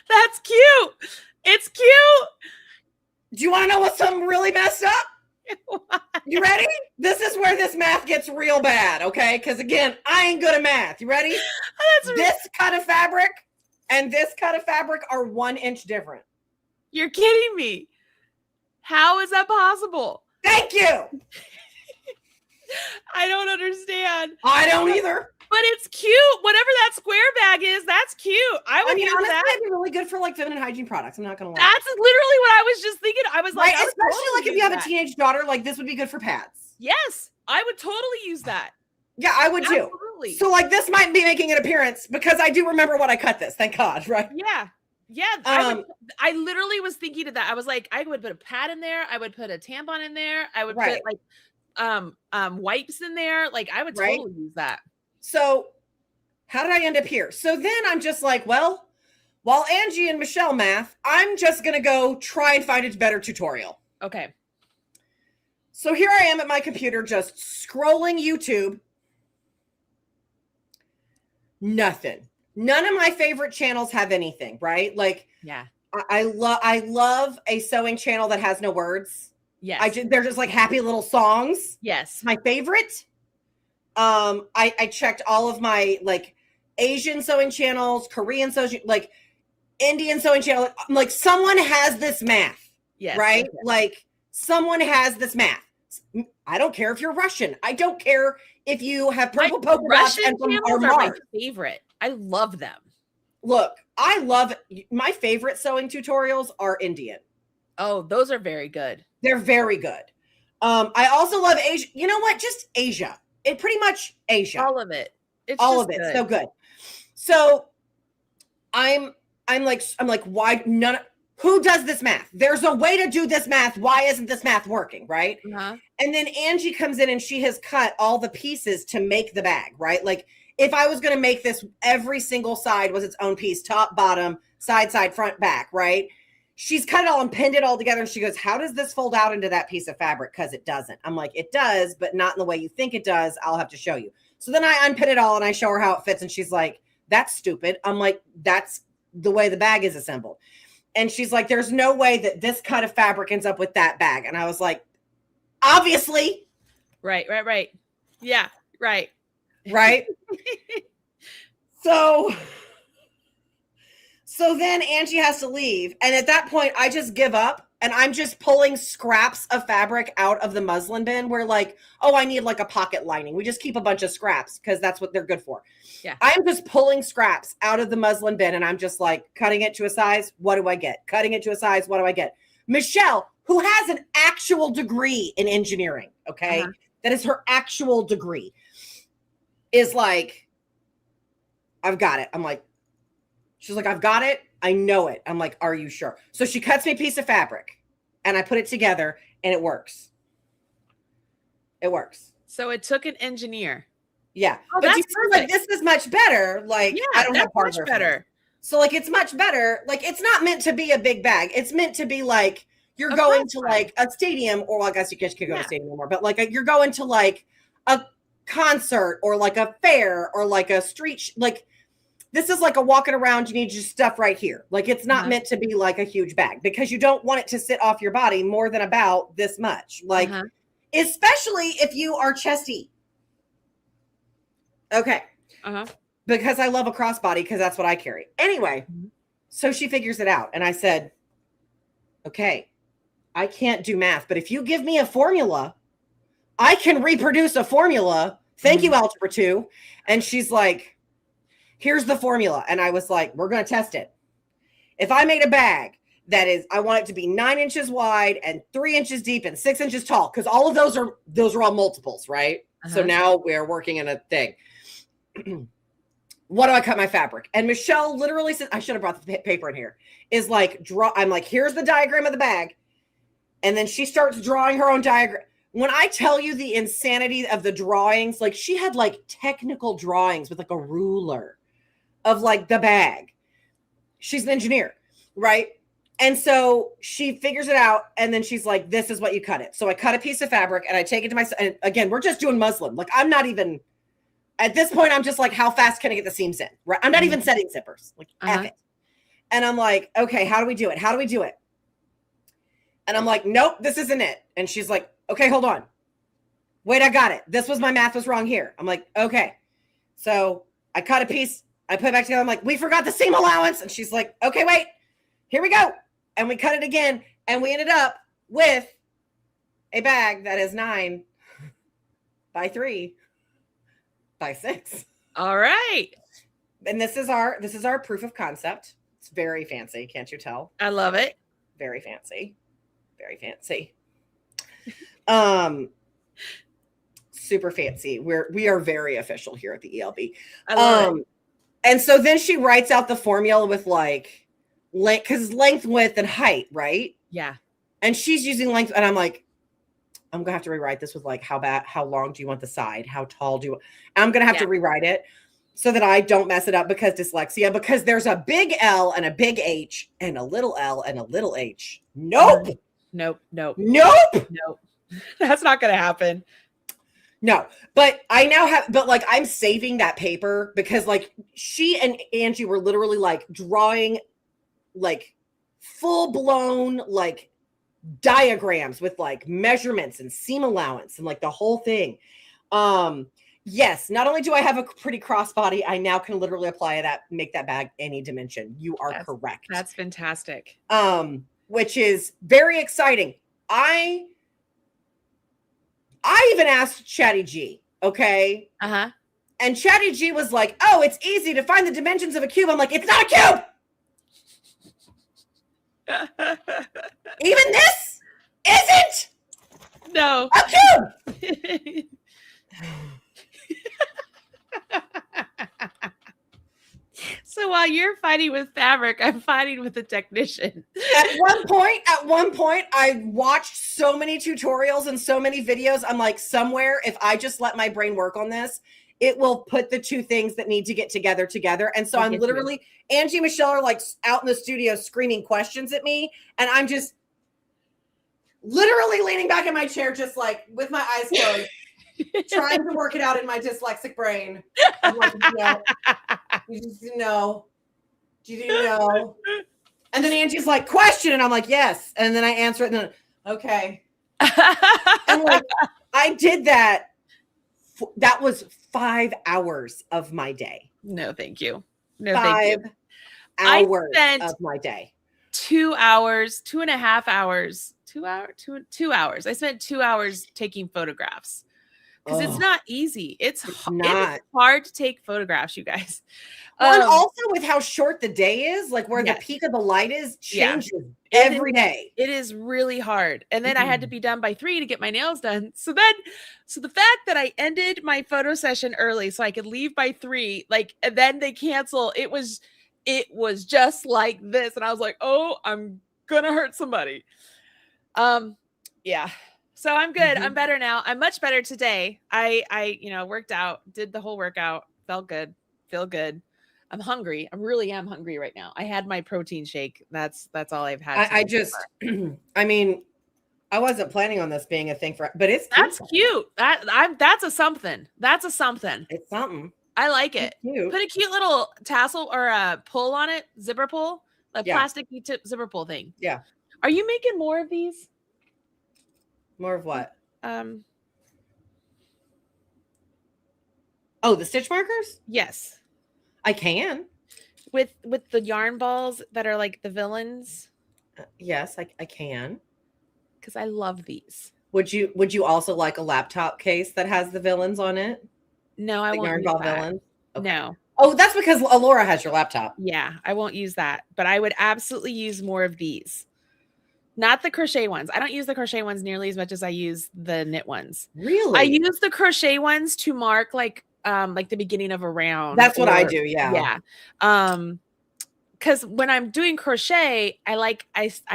That's cute. It's cute. Do you want to know what's something really messed up? What? You ready? This is where this math gets real bad, okay? Because again, I ain't good at math. You ready? This cut of fabric and this cut of fabric are 1 inch different. You're kidding me. How is that possible? Thank you. I don't understand. I don't either. But it's cute. Whatever that square bag is, that's cute. I would use honestly, that. That'd be really good for like feminine hygiene products. I'm not gonna lie. That's literally what I was just thinking. I was like, right? Especially like if you have a teenage daughter, like this would be good for pads. Yes, I would totally use that. Yeah, I would too. Absolutely. So like this might be making an appearance because I do remember what I cut this. Thank God, right? Yeah. Yeah. I literally was thinking of that. I was like, I would put a pad in there. I would put a tampon in there. I would put like wipes in there. Like I would totally use that. So how did I end up here? So then I'm just like, well, while Angie and Michelle math, I'm just going to go try and find a better tutorial. Okay. So here I am at my computer, just scrolling YouTube. Nothing. None of my favorite channels have anything, right? Like, yeah, I love a sewing channel that has no words. Yes. They're just like happy little songs. Yes. My favorite. I checked all of my like Asian sewing channels, Korean sewing, like Indian sewing channel. Like someone has this math. Yes. Right. Yes. Like someone has this math. I don't care if you're Russian. I don't care if you have purple polka dots Russian and channels are my favorite. I love them. Look, my favorite sewing tutorials are Indian. Oh, those are very good. They're very good. I also love Asia. You know what? Just Asia. It pretty much Asia. All of it. It's all of it. Good. So good. So I'm like, why none? Who does this math? There's a way to do this math. Why isn't this math working? Right. Uh-huh. And then Angie comes in and she has cut all the pieces to make the bag. Right. Like if I was going to make this, every single side was its own piece, top, bottom, side, front, back. Right. She's cut it all and pinned it all together. And she goes, how does this fold out into that piece of fabric? Because it doesn't. I'm like, it does, but not in the way you think it does. I'll have to show you. So then I unpin it all and I show her how it fits. And she's like, that's stupid. I'm like, that's the way the bag is assembled. And she's like, there's no way that this cut of fabric ends up with that bag. And I was like, obviously. Right. Yeah, right. Right. So then Angie has to leave. And at that point, I just give up. And I'm just pulling scraps of fabric out of the muslin bin. We're like, oh, I need like a pocket lining. We just keep a bunch of scraps because that's what they're good for. Yeah. I'm just pulling scraps out of the muslin bin and I'm just like cutting it to a size. What do I get? Cutting it to a size. What do I get? Michelle, who has an actual degree in engineering, okay? Uh-huh. That is her actual degree, is like, I've got it. I'm like, she's like, I've got it. I know it. I'm like, are you sure? So she cuts me a piece of fabric and I put it together and it works. It works. So it took an engineer. Yeah. Oh, but you feel like this is much better. Like, yeah, I don't have much better. So like, it's much better. Like, it's not meant to be a big bag. It's meant to be like, you're going to like a stadium, or well, I guess you could go to a stadium anymore, but like you're going to like a concert or like a fair or like a street, like, this is like a walking around, you need your stuff right here. Like it's not meant to be like a huge bag because you don't want it to sit off your body more than about this much. Like, especially if you are chesty. Okay. Because I love a crossbody because that's what I carry. Anyway, so she figures it out. And I said, okay, I can't do math, but if you give me a formula, I can reproduce a formula. Thank you, Algebra 2. And she's like, here's the formula. And I was like, we're going to test it. If I made a bag that is, I want it to be 9 inches wide and 3 inches deep and 6 inches tall, because all of those are all multiples, right? So now we're working in a thing. What do I cut my fabric? And Michelle literally said, I should have brought the paper in here, is like, I'm like, here's the diagram of the bag. And then she starts drawing her own diagram. When I tell you the insanity of the drawings, like she had like technical drawings with like a ruler of like the bag. She's an engineer, right? And so she figures it out. And then she's like, this is what you cut it. So I cut a piece of fabric and I take it to and again, we're just doing muslin. Like I'm not even, at this point, I'm just like, how fast can I get the seams in? Right? I'm not even setting zippers. Like, F it. And I'm like, okay, how do we do it? How do we do it? And I'm like, nope, this isn't it. And she's like, okay, hold on. Wait, I got it. My math was wrong here. I'm like, okay. So I cut a piece. I put it back together. I'm like, we forgot the seam allowance. And she's like, okay, wait, here we go. And we cut it again. And we ended up with a bag that is 9 by 3 by 6. All right. And this is our proof of concept. It's very fancy. Can't you tell? I love it. Very fancy. Very fancy. Super fancy. We are very official here at the ELB. I love it. And so then she writes out the formula with like length, because length, width, and height, right? Yeah. And she's using length, and I'm like, I'm gonna have to rewrite this with like how long do you want the side? How tall do you want? I'm gonna have to rewrite it so that I don't mess it up because dyslexia, because there's a big L and a big H and a little L and a little H. Nope. Nope. That's not gonna happen. No, but I now have, but like I'm saving that paper because like she and Angie were literally like drawing like full blown like diagrams with like measurements and seam allowance and like the whole thing. Yes, not only do I have a pretty crossbody, I now can literally apply that, make that bag any dimension. You are correct. That's fantastic. Which is very exciting. I even asked Chatty G, okay? Uh-huh. And Chatty G was like, oh, it's easy to find the dimensions of a cube. I'm like, it's not a cube. Even this isn't no a cube. So while you're fighting with fabric, I'm fighting with the technician. At one point, I watched so many tutorials and so many videos. I'm like, somewhere, if I just let my brain work on this, it will put the two things that need to get together. And so I'm literally, Angie and Michelle are like out in the studio screaming questions at me. And I'm just literally leaning back in my chair, just like with my eyes closed, trying to work it out in my dyslexic brain. I'm like, you just know. Do you know? And then Angie's like, question. And I'm like, yes. And then I answer it. And then, okay. And like, I did that. That was 5 hours of my day. No, thank you. No, 5 thank you. hours of my day. 2 hours, 2.5 hours, 2 hours. I spent 2 hours taking photographs because it's not easy. It's hard to take photographs, you guys. Well, and also with how short the day is, like where the peak of the light is changes every day. It is really hard. And then I had to be done by 3 to get my nails done. So the fact that I ended my photo session early so I could leave by 3, like, and then they cancel, it was just like this. And I was like, oh, I'm gonna hurt somebody. Yeah. So I'm good. I'm better now. I'm much better today. I worked out, did the whole workout, felt good, feel good. I'm hungry. I really am hungry right now. I had my protein shake. That's all I've had. I mean, I wasn't planning on this being a thing but it's cute. That's cute. That's a something. That's a something. It's something. I like it. Put a cute little tassel or a pull on it, zipper pull, a plastic tip zipper pull thing. Yeah. Are you making more of these? More of what? Oh, the stitch markers? Yes. I can. With the yarn balls that are like the villains? Yes, I can. Because I love these. Would you also like a laptop case that has the villains on it? No, I won't. Yarn ball villains? Okay. No. Oh, that's because Alora has your laptop. Yeah, I won't use that. But I would absolutely use more of these. Not the crochet ones. I don't use the crochet ones nearly as much as I use the knit ones. Really? I use the crochet ones to mark like the beginning of a round. That's what I do. Yeah. Yeah. Because when I'm doing crochet, I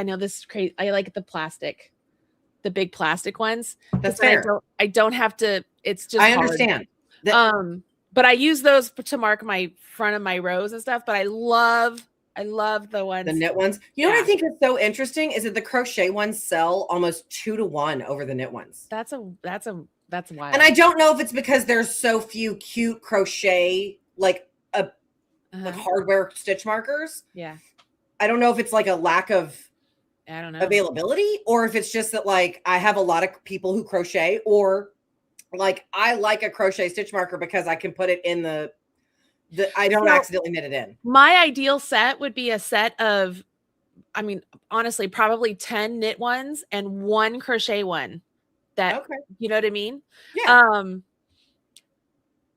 know this is crazy. I like the big plastic ones. That's fair. I don't have to. It's just. I understand. But I use those to mark my front of my rows and stuff. But I love the ones. The knit ones. You know what I think is so interesting is that the crochet ones sell almost 2 to 1 over the knit ones. That's wild. And I don't know if it's because there's so few cute crochet like hardware stitch markers. Yeah. I don't know if it's like a lack of availability or if it's just that like I have a lot of people who crochet or like I like a crochet stitch marker because I can put it in I don't accidentally knit it in. My ideal set would be a set of, I mean, honestly, probably 10 knit ones and 1 crochet one. You know what I mean? Yeah.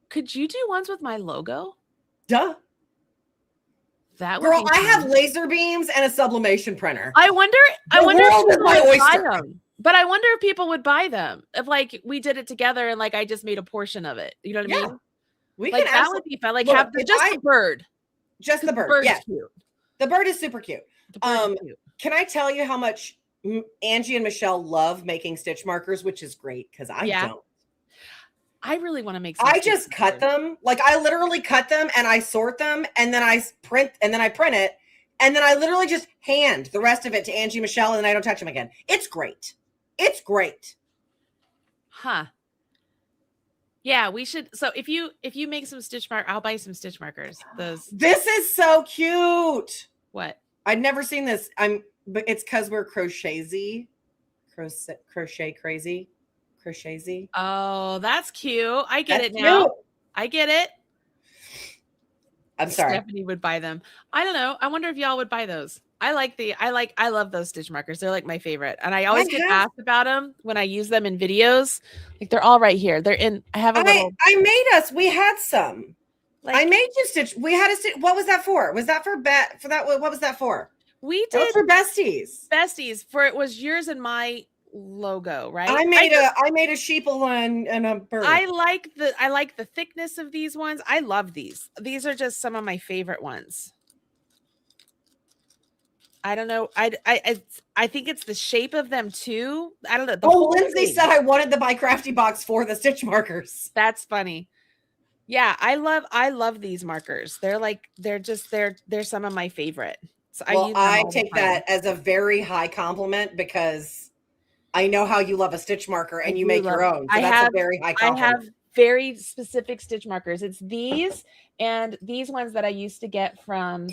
Could you do ones with my logo? Duh. Girl, I have laser beams and a sublimation printer. I wonder if people would buy them. But I wonder if people would buy them. If like we did it together and like I just made a portion of it. You know what I mean? We like can that would be fun. Like have the bird. Just the bird. Yeah. Cute. The bird is super cute. Cute. Can I tell you how much Angie and Michelle love making stitch markers, which is great because I don't. I really want to make some. I just cut them. Like I literally cut them and I sort them and then I print it. And then I literally just hand the rest of it to Angie and Michelle and then I don't touch them again. It's great. It's great. Huh. Yeah, we should. So if you make some stitch mark, I'll buy some stitch markers. This is so cute. What? I'd never seen this. But it's because we're crochet crazy. Oh, that's cute. I get it now. Cute. I get it. I'm sorry. Stephanie would buy them. I don't know. I wonder if y'all would buy those. I love those stitch markers. They're like my favorite. And I always get asked about them when I use them in videos. Like they're all right here. They're in, I have a little. We had some. Like, I made you stitch. We had a stitch. What was that for? Was that for that? What was that for? We did for besties. Besties for it was yours and my logo, right? I made a sheeple and a bird. I like the thickness of these ones. I love these. These are just some of my favorite ones. I don't know. I think it's the shape of them too. I don't know. Lindsey said I wanted the Buy Crafty box for the stitch markers. That's funny. Yeah, I love these markers. They're some of my favorite. So I take that as a very high compliment because I know how you love a stitch marker and you make your own. So that's a very high compliment. I have very specific stitch markers. It's these and these ones that I used to get from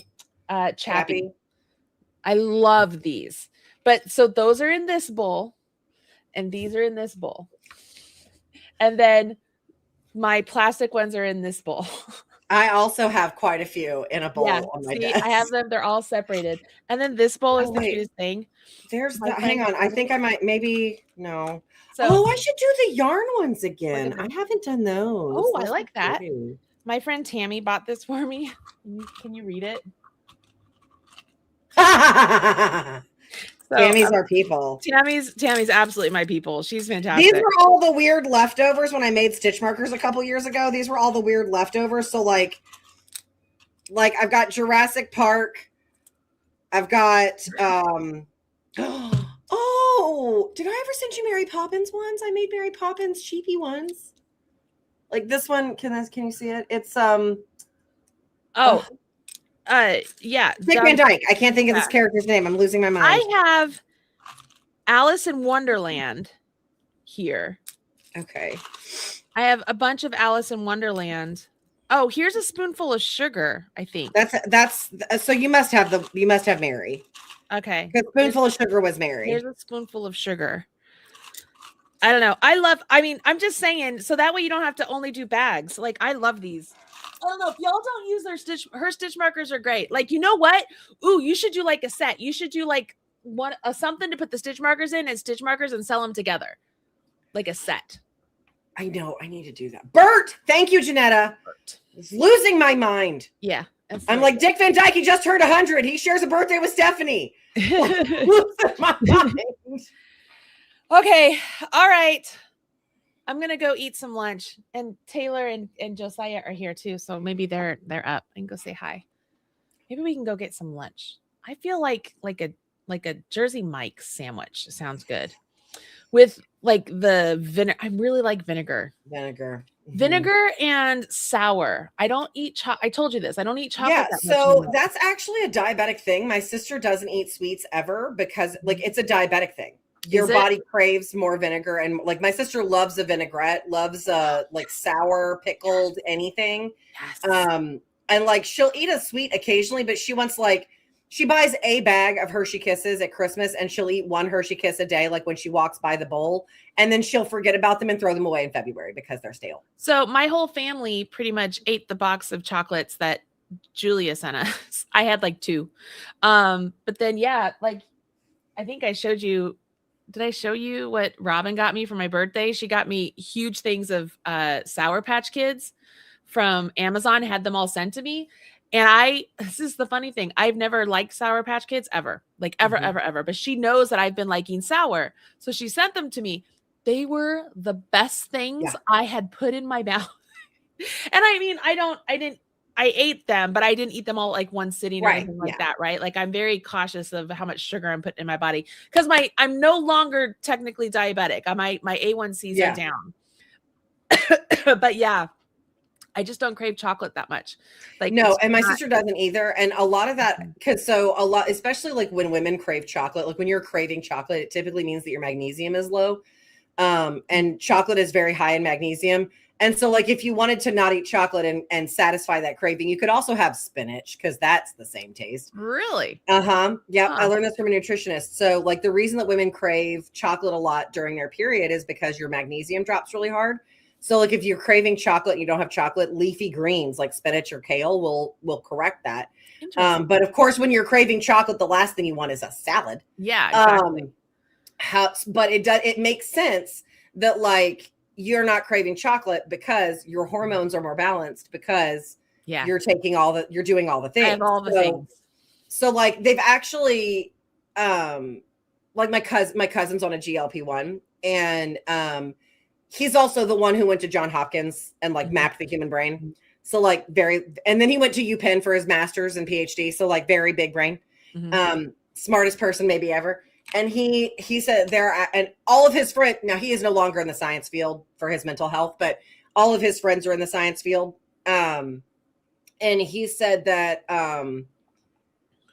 Chappie. I love these. But so those are in this bowl and these are in this bowl. And then my plastic ones are in this bowl. I also have quite a few in a bowl on my desk. I have them. They're all separated. And then this bowl is the cutest thing. Hang on. I think I might no. So, I should do the yarn ones again. I haven't done those. Oh, I like that. My friend Tammy bought this for me. Can you read it? Tammy's our people. Tammy's absolutely my people. She's fantastic. These were all the weird leftovers when I made stitch markers a couple years ago. These were all the weird leftovers. So like I've got Jurassic Park. I've got oh, did I ever send you Mary Poppins ones? I made Mary Poppins cheapy ones. Like this one, can you see it? It's yeah. Dick Van Dyke. I can't think of this character's name. I'm losing my mind. I have Alice in Wonderland here. Okay. I have a bunch of Alice in Wonderland. Oh, here's a spoonful of sugar, I think. That's so you must have Mary. Okay. Because spoonful of sugar was Mary. Here's a spoonful of sugar. I don't know. I'm just saying, so that way you don't have to only do bags. Like, I love these. I don't know if y'all don't use her stitch markers are great. Like, you know what? Ooh, you should do like a set. You should do like something to put the stitch markers in and stitch markers and sell them together. Like a set. I know. I need to do that. Bert! Thank you, Janetta. Bert. It's losing my mind. Yeah. I'm like, Dick Van Dyke, he just turned 100. He shares a birthday with Stephanie. Losing my mind. Okay. All right. I'm gonna go eat some lunch, and Taylor and Josiah are here too, so maybe they're up. I can go say hi. Maybe we can go get some lunch. I feel like a Jersey Mike's sandwich sounds good with like the vinegar. I really like vinegar. Vinegar and sour. I don't eat I told you this. I don't eat chocolate. Yeah, so that's actually a diabetic thing. My sister doesn't eat sweets ever because like it's a diabetic thing. Your body craves more vinegar, and like my sister loves a vinaigrette, loves like sour, pickled, anything. Yes. And like she'll eat a sweet occasionally, but she buys a bag of Hershey Kisses at Christmas, and she'll eat one Hershey Kiss a day, like when she walks by the bowl, and then she'll forget about them and throw them away in February because they're stale. So my whole family pretty much ate the box of chocolates that Julia sent us. I had like 2, but then like I think I showed you. Did I show you what Robin got me for my birthday? She got me huge things of Sour Patch Kids from Amazon, had them all sent to me. And this is the funny thing. I've never liked Sour Patch Kids ever, like ever. But she knows that I've been liking sour. So she sent them to me. They were the best things I had put in my mouth. And I mean, I ate them, but I didn't eat them all like one sitting or anything like that, right? Like I'm very cautious of how much sugar I'm putting in my body because I'm no longer technically diabetic. My A1Cs are down. But yeah, I just don't crave chocolate that much. Like no, and my sister doesn't either. And a lot of that, especially like when women crave chocolate, like when you're craving chocolate, it typically means that your magnesium is low. And chocolate is very high in magnesium. And so like if you wanted to not eat chocolate and satisfy that craving, you could also have spinach because that's the same taste. Really? Yeah. I learned this from a nutritionist. So like the reason that women crave chocolate a lot during their period is because your magnesium drops really hard. So like if you're craving chocolate and you don't have chocolate, leafy greens like spinach or kale will correct that. But of course, when you're craving chocolate, the last thing you want is a salad. Yeah, exactly. But it makes sense that like you're not craving chocolate because your hormones are more balanced because you're taking you're doing all the things. I have all the things. So like they've actually like my cousin's on a GLP-1 and he's also the one who went to Johns Hopkins and like mapped the human brain. So like and then he went to UPenn for his master's and PhD. So like very big brain, smartest person maybe ever. And he said and all of his friends, now he is no longer in the science field for his mental health, but all of his friends are in the science field. And he said that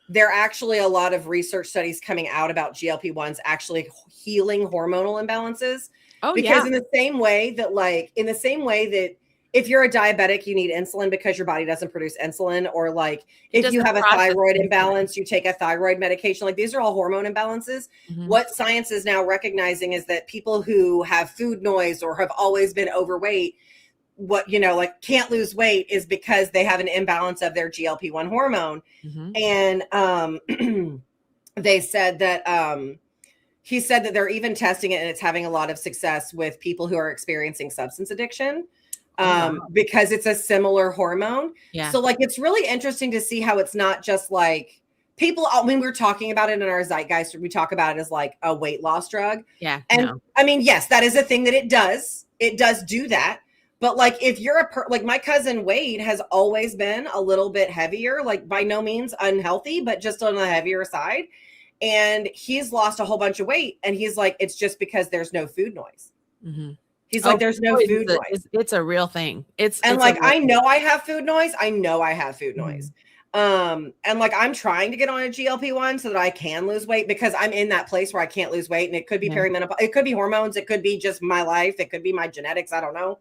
there are actually a lot of research studies coming out about GLP-1s actually healing hormonal imbalances. Because in the same way that if you're a diabetic, you need insulin because your body doesn't produce insulin, or like if you have a thyroid imbalance, you take a thyroid medication. Like these are all hormone imbalances. What science is now recognizing is that people who have food noise or have always been overweight, like can't lose weight is because they have an imbalance of their GLP-1 hormone. And they said that he said that they're even testing it and it's having a lot of success with people who are experiencing substance addiction. Because it's a similar hormone. So like, it's really interesting to see how it's not just like people, when we're talking about it in our zeitgeist, we talk about it as like a weight loss drug. And I mean, yes, that is a thing that it does do that. But like, if you're like my cousin Wade has always been a little bit heavier, like by no means unhealthy, but just on the heavier side. And he's lost a whole bunch of weight. And he's like, it's just because there's no food noise. He's like, there's no food noise. It's a real thing. And like, I know I have food noise. And like, I'm trying to get on a GLP-1 so that I can lose weight because I'm in that place where I can't lose weight. And it could be perimenopause. It could be hormones. It could be just my life. It could be my genetics. I don't know.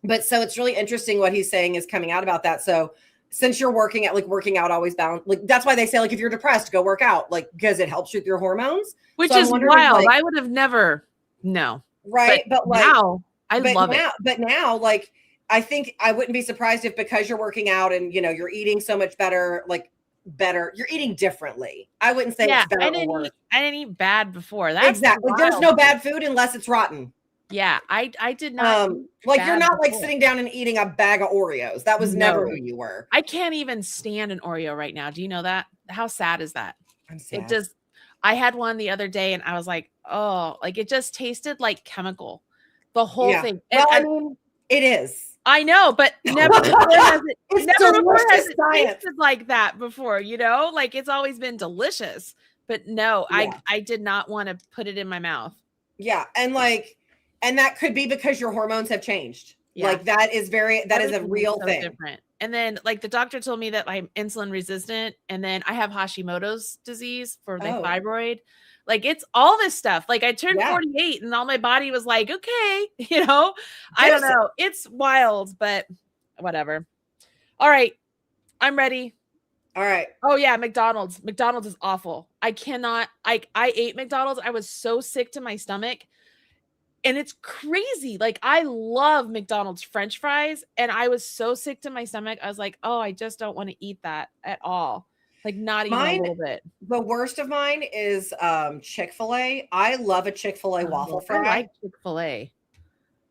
But so it's really interesting what he's saying is coming out about that. So since you're working out always balance, like that's why they say, like, if you're depressed, go work out, like, because it helps with your hormones. Which is wild. I would have never, no. Right. But like now I love it. But now, like, I think I wouldn't be surprised if because you're working out and, you're eating so much better, you're eating differently. I wouldn't say it's better or worse. I didn't eat bad before. That's exactly. Wild. There's no bad food unless it's rotten. Yeah. I did not. Like you're not like sitting down and eating a bag of Oreos. That was never who you were. I can't even stand an Oreo right now. Do you know that? How sad is that? I'm sad. I had one the other day and I was like, oh, like it just tasted like chemical. The whole thing. Well, I mean, it is. I know, but never before has it tasted like that before, Like it's always been delicious. But no, I did not want to put it in my mouth. Yeah. And that could be because your hormones have changed. Yeah. Like that is a real thing. Different. And then like the doctor told me that I'm insulin resistant and then I have Hashimoto's disease for the thyroid. Like it's all this stuff. Like I turned 48 and all my body was like, okay, I don't know. It's wild, but whatever. All right. I'm ready. All right. Oh yeah. McDonald's. McDonald's is awful. I ate McDonald's. I was so sick to my stomach. And it's crazy. Like I love McDonald's French fries. And I was so sick to my stomach. I was like, oh, I just don't want to eat that at all. Like not even a little bit. The worst of mine is Chick-fil-A. I love a Chick-fil-A waffle fry. I like Chick-fil-A.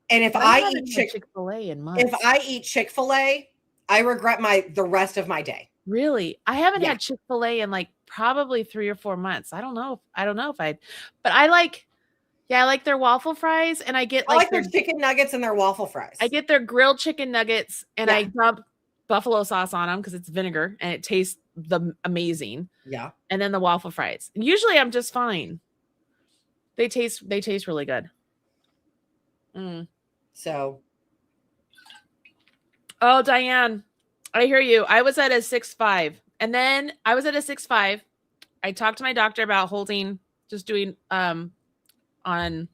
And if I eat Chick-fil-A in months. If I eat Chick-fil-A, I regret the rest of my day. Really? I haven't had Chick-fil-A in like probably 3 or 4 months. I don't know if but I like their waffle fries and I get like their chicken nuggets and their waffle fries. I get their grilled chicken nuggets and I dump buffalo sauce on them because it's vinegar and it tastes amazing. Yeah. And then the waffle fries. And usually I'm just fine. They taste really good. So. Oh, Diane, I hear you. I was at a 6'5", and then I was at a 6'5". I talked to my doctor about doing on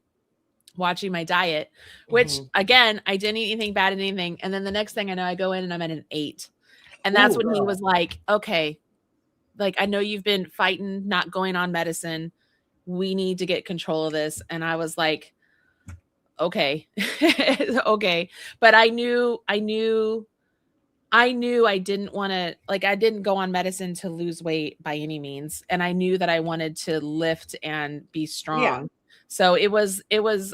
watching my diet, which again, I didn't eat anything bad in anything. And then the next thing I know, I go in and I'm at an 8. And that's when he was like, okay, like, I know you've been fighting, not going on medicine. We need to get control of this. And I was like, okay, okay. But I knew I knew I didn't want to, like, I didn't go on medicine to lose weight by any means. And I knew that I wanted to lift and be strong. Yeah. So it was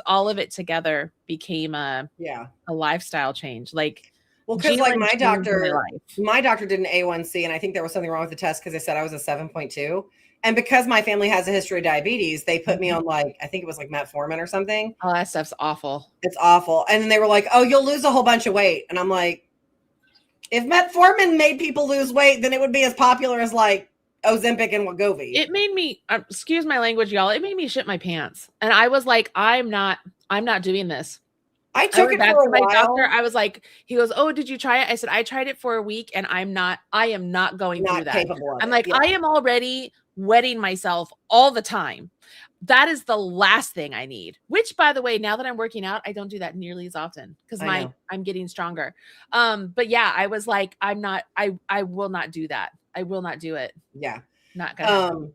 all of it together became a lifestyle change. Like, well, because like my doctor life. did an A1C, and I think there was something wrong with the test because they said I was a 7.2. And because my family has a history of diabetes, they put me on like, I think it was like metformin or something. Oh, that stuff's awful. It's awful. And then they were like, oh, you'll lose a whole bunch of weight. And I'm like, if metformin made people lose weight, then it would be as popular as like Ozempic and Wegovy. It made me, excuse my language, y'all. It made me shit my pants. And I was like, I'm not doing this. I took it for a while. Doctor, I was like, he goes, oh, did you try it? I said, I tried it for a week and I am not going through that. I'm like, I am already wetting myself all the time. That is the last thing I need, which by the way, now that I'm working out, I don't do that nearly as often because I'm getting stronger. But yeah, I was like, I will not do that. I will not do it. Yeah. Not gonna.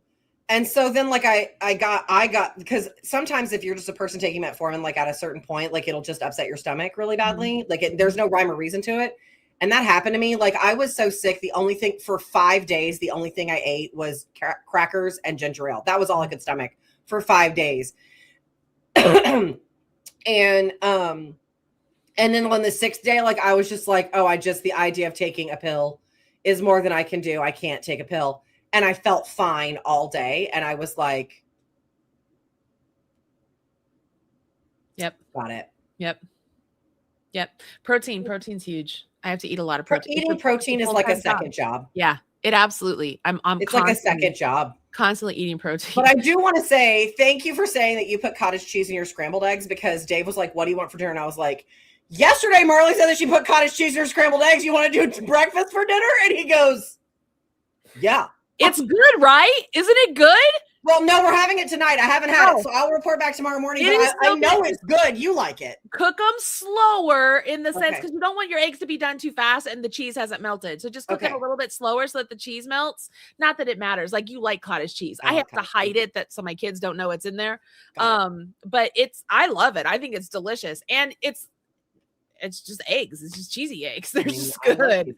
And so then like I got, because sometimes if you're just a person taking metformin, like at a certain point, like it'll just upset your stomach really badly. Like there's no rhyme or reason to it. And that happened to me. Like I was so sick. The only thing for 5 days, the only thing I ate was crackers and ginger ale. That was all I could stomach for 5 days. And then on the 6th day, like I was just like, oh, the idea of taking a pill is more than I can do. I can't take a pill. And I felt fine all day. And I was like, yep. Got it. Yep. Protein's huge. I have to eat a lot of protein. Eating protein is like a second job. Yeah, it absolutely. It's like a second job. Constantly eating protein. But I do want to say thank you for saying that you put cottage cheese in your scrambled eggs, because Dave was like, what do you want for dinner? And I was like, yesterday Marley said that she put cottage cheese in her scrambled eggs. You want to do breakfast for dinner? And he goes, yeah. It's good, right? Isn't it good? Well, no, we're having it tonight. I haven't had it, so I'll report back tomorrow morning. But I know it's good. You like it. Cook them slower in the sense, because you don't want your eggs to be done too fast and the cheese hasn't melted. So just cook them a little bit slower so that the cheese melts. Not that it matters. Like, you like cottage cheese. I have to hide it so my kids don't know it's in there. But I love it. I think it's delicious, and it's just eggs. It's just cheesy eggs. They're just good.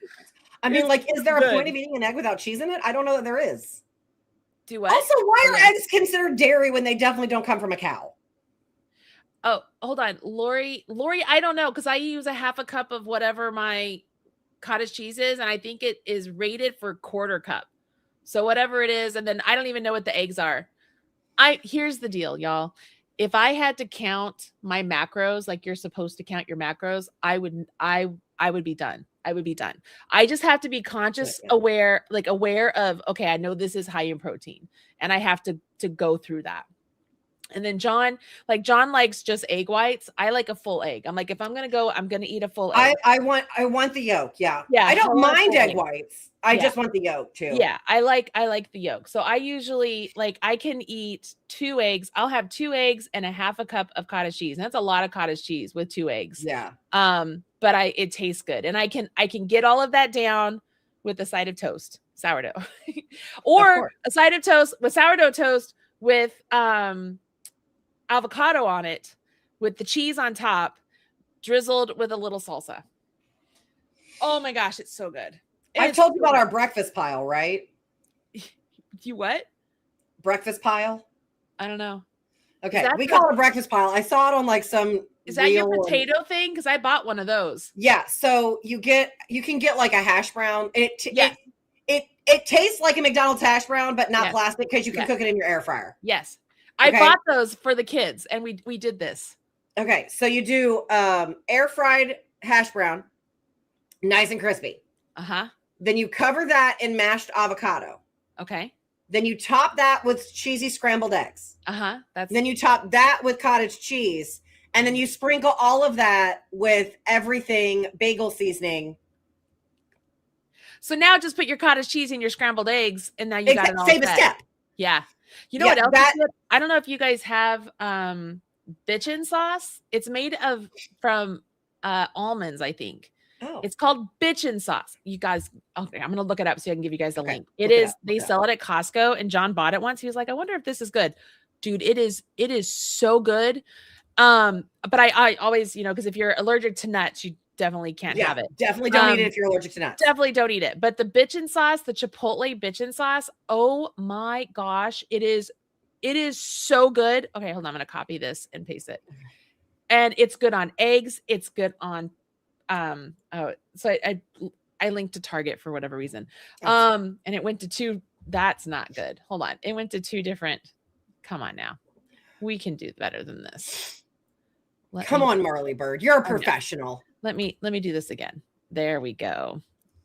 I mean, like, is there a point of eating an egg without cheese in it? I don't know that there is. Do what? Also, why are eggs considered dairy when they definitely don't come from a cow? Oh, hold on. Lori, I don't know, because I use a half a cup of whatever my cottage cheese is, and I think it is rated for 1/4 cup. So whatever it is, and then I don't even know what the eggs are. Here's the deal, y'all. If I had to count my macros like you're supposed to count your macros, I would be done. I would be done. I just have to be conscious, aware of, okay, I know this is high in protein, and I have to go through that. And then John likes just egg whites. I like a full egg. I'm like, if I'm going to go, I'm going to eat a full egg. I want the yolk. Yeah. I don't mind egg whites. I just want the yolk too. Yeah. I like the yolk. So I usually, like, I can eat 2 eggs. I'll have 2 eggs and a half a cup of cottage cheese. And that's a lot of cottage cheese with 2 eggs. Yeah. But it tastes good. And I can get all of that down with a side of toast, sourdough, or a side of toast with sourdough toast with, avocado on it with the cheese on top, drizzled with a little salsa. Oh my gosh, it's so good. I told you about our breakfast pile, right? You what? Breakfast pile? I don't know. Okay, we call it a breakfast pile. I saw it on like some. Is that your potato thing? Because I bought one of those. Yeah, so you can get like a hash brown. It tastes like a McDonald's hash brown, but not plastic, because you can cook it in your air fryer. Yes. I bought those for the kids, and we did this. Okay, so you do air fried hash brown, nice and crispy. Then you cover that in mashed avocado. Okay. Then you top that with cheesy scrambled eggs. Then you top that with cottage cheese, and then you sprinkle all of that with everything bagel seasoning. So now just put your cottage cheese in your scrambled eggs, and now you got it all save a step. Yeah. You know what else? I don't know if you guys have bitchin sauce. It's made from almonds, I think. Oh. It's called bitchin sauce. You guys, okay, I'm gonna look it up so I can give you guys the link. They sell it at Costco, and John bought it once. He was like, I wonder if this is good. Dude, it is so good. But I always, because if you're allergic to nuts, you definitely can't have it. Definitely don't eat it if you're allergic to nuts. Definitely don't eat it. But the bitchin' sauce, the Chipotle bitchin' sauce, oh my gosh, it is so good. Okay, hold on. I'm going to copy this and paste it. And it's good on eggs. It's good on, so I linked to Target for whatever reason. And it went to 2, that's not good. Hold on. It went to 2 different, come on now. We can do better than this. Come on, Marley Bird. You're a professional. Let me do this again. There we go.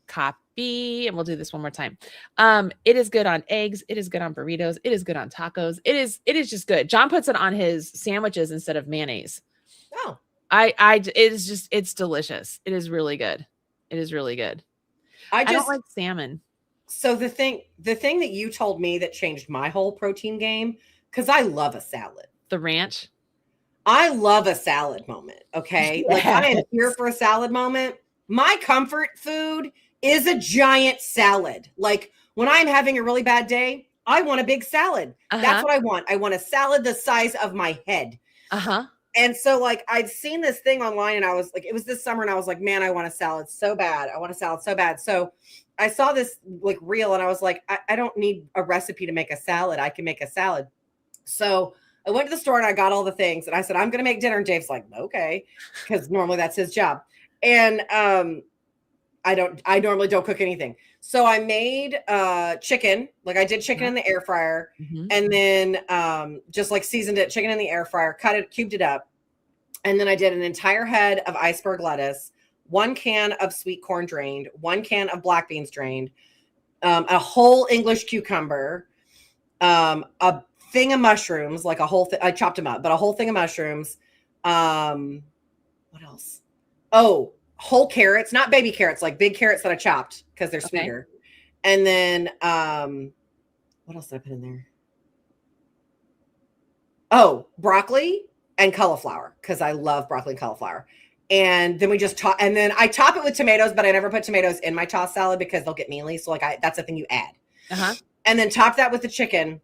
Copy, and we'll do this one more time. It is good on eggs. It is good on burritos. It is good on tacos. It is just good. John puts it on his sandwiches instead of mayonnaise. Oh, it's delicious. It is really good. It is really good. I don't like salmon. So the thing that you told me that changed my whole protein game, because I love a salad. The ranch. I love a salad moment. Okay. Yes. Like I am here for a salad moment. My comfort food is a giant salad. Like when I'm having a really bad day, I want a big salad. That's what I want. I want a salad the size of my head. And so like I'd seen this thing online and I was like, it was this summer and I was like, man, I want a salad so bad. I want a salad so bad. So I saw this like reel and I was like, I don't need a recipe to make a salad. I can make a salad. So I went to the store and I got all the things and I said, I'm going to make dinner. And Dave's like, okay. Because normally that's his job. And I normally don't cook anything. So I made chicken. Like I did chicken in the air fryer and then just like seasoned it, chicken in the air fryer, cut it, cubed it up. And then I did an entire head of iceberg lettuce, 1 can of sweet corn drained, 1 can of black beans drained, a whole English cucumber, a thing of mushrooms, like a whole thing. I chopped them up, but a whole thing of mushrooms. What else? Oh, whole carrots, not baby carrots, like big carrots that I chopped because they're sweeter. And then what else did I put in there? Oh, broccoli and cauliflower because I love broccoli and cauliflower. And then we just and then I top it with tomatoes, but I never put tomatoes in my tossed salad because they'll get mealy. So like that's the thing you add. And then top that with the chicken.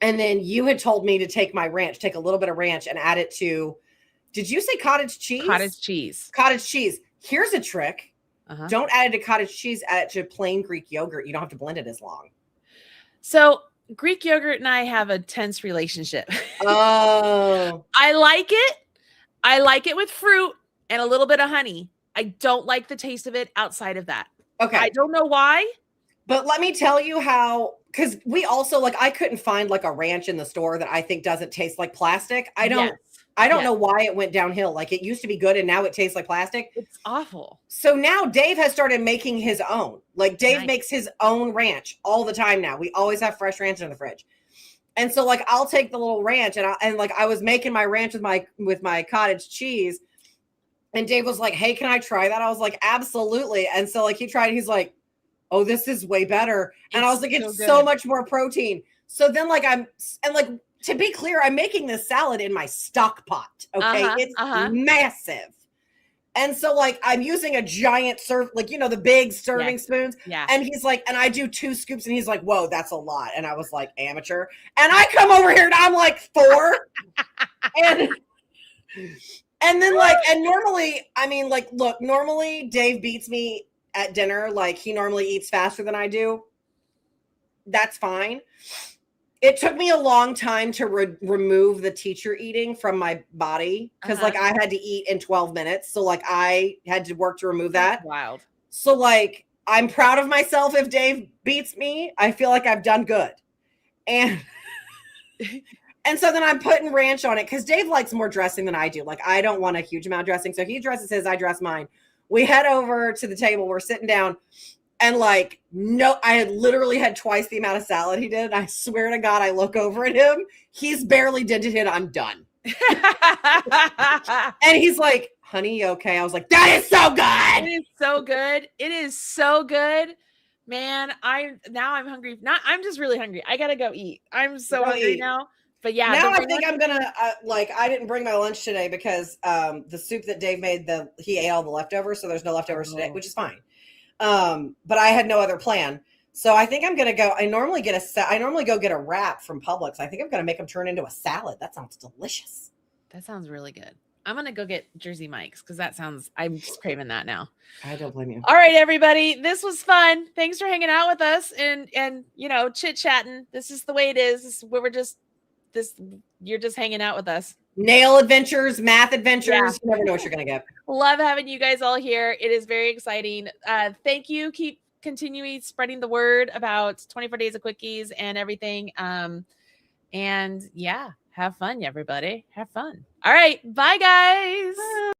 And then you had told me to take my ranch, take a little bit of ranch and add it to, did you say cottage cheese? Cottage cheese. Cottage cheese. Here's a trick. Don't add it to cottage cheese, add it to plain Greek yogurt. You don't have to blend it as long. So Greek yogurt and I have a tense relationship. Oh. I like it. I like it with fruit and a little bit of honey. I don't like the taste of it outside of that. Okay. I don't know why. But let me tell you how, because we also like, I couldn't find like a ranch in the store that I think doesn't taste like plastic. I don't know why it went downhill. Like it used to be good and now it tastes like plastic. It's awful. So now Dave has started making his own. Like Dave makes his own ranch all the time now. We always have fresh ranch in the fridge. And so like I'll take the little ranch and like I was making my ranch with my cottage cheese. And Dave was like, hey, can I try that? I was like, absolutely. And so like he tried, he's like, oh, this is way better. And I was like, it's so much more protein. So then like to be clear, I'm making this salad in my stock pot. Okay. It's massive. And so like, I'm using a giant the big serving spoons. Yeah. And he's like, and I do 2 scoops and he's like, whoa, that's a lot. And I was like, amateur. And I come over here and I'm like 4 and then like, and normally, I mean, like, look, normally Dave beats me at dinner. Like he normally eats faster than I do. That's fine. It took me a long time to remove the teacher eating from my body because like I had to eat in 12 minutes. So like I had to work to remove that. That's wild. So like I'm proud of myself. If Dave beats me, I feel like I've done good. And so then I'm putting ranch on it because Dave likes more dressing than I do. Like I don't want a huge amount of dressing. So he dresses his, I dress mine. We head over to the table. We're sitting down and like, no, I had literally had twice the amount of salad he did. I swear to God, I look over at him. He's barely dented it. I'm done. And he's like, honey, you okay? I was like, that is so good. It is so good. It is so good. Man, I'm hungry. I'm just really hungry. I got to go eat. I'm so hungry now. But yeah. Now I think I'm going to I didn't bring my lunch today because the soup that Dave made, he ate all the leftovers. So there's no leftovers today, which is fine. But I had no other plan. So I think I'm going to go. I normally go get a wrap from Publix. I think I'm going to make them turn into a salad. That sounds delicious. That sounds really good. I'm gonna go get Jersey Mike's because I'm just craving that now. I don't blame you. All right, everybody. This was fun. Thanks for hanging out with us and chit-chatting. This is the way it is. This is where you're just hanging out with us. Nail adventures, math adventures. Yeah. You never know what you're gonna get. Love having you guys all here. It is very exciting. Thank you. Keep continuing spreading the word about 24 Days of Quickies and everything. And yeah, have fun, everybody. Have fun. All right. Bye, guys. Bye.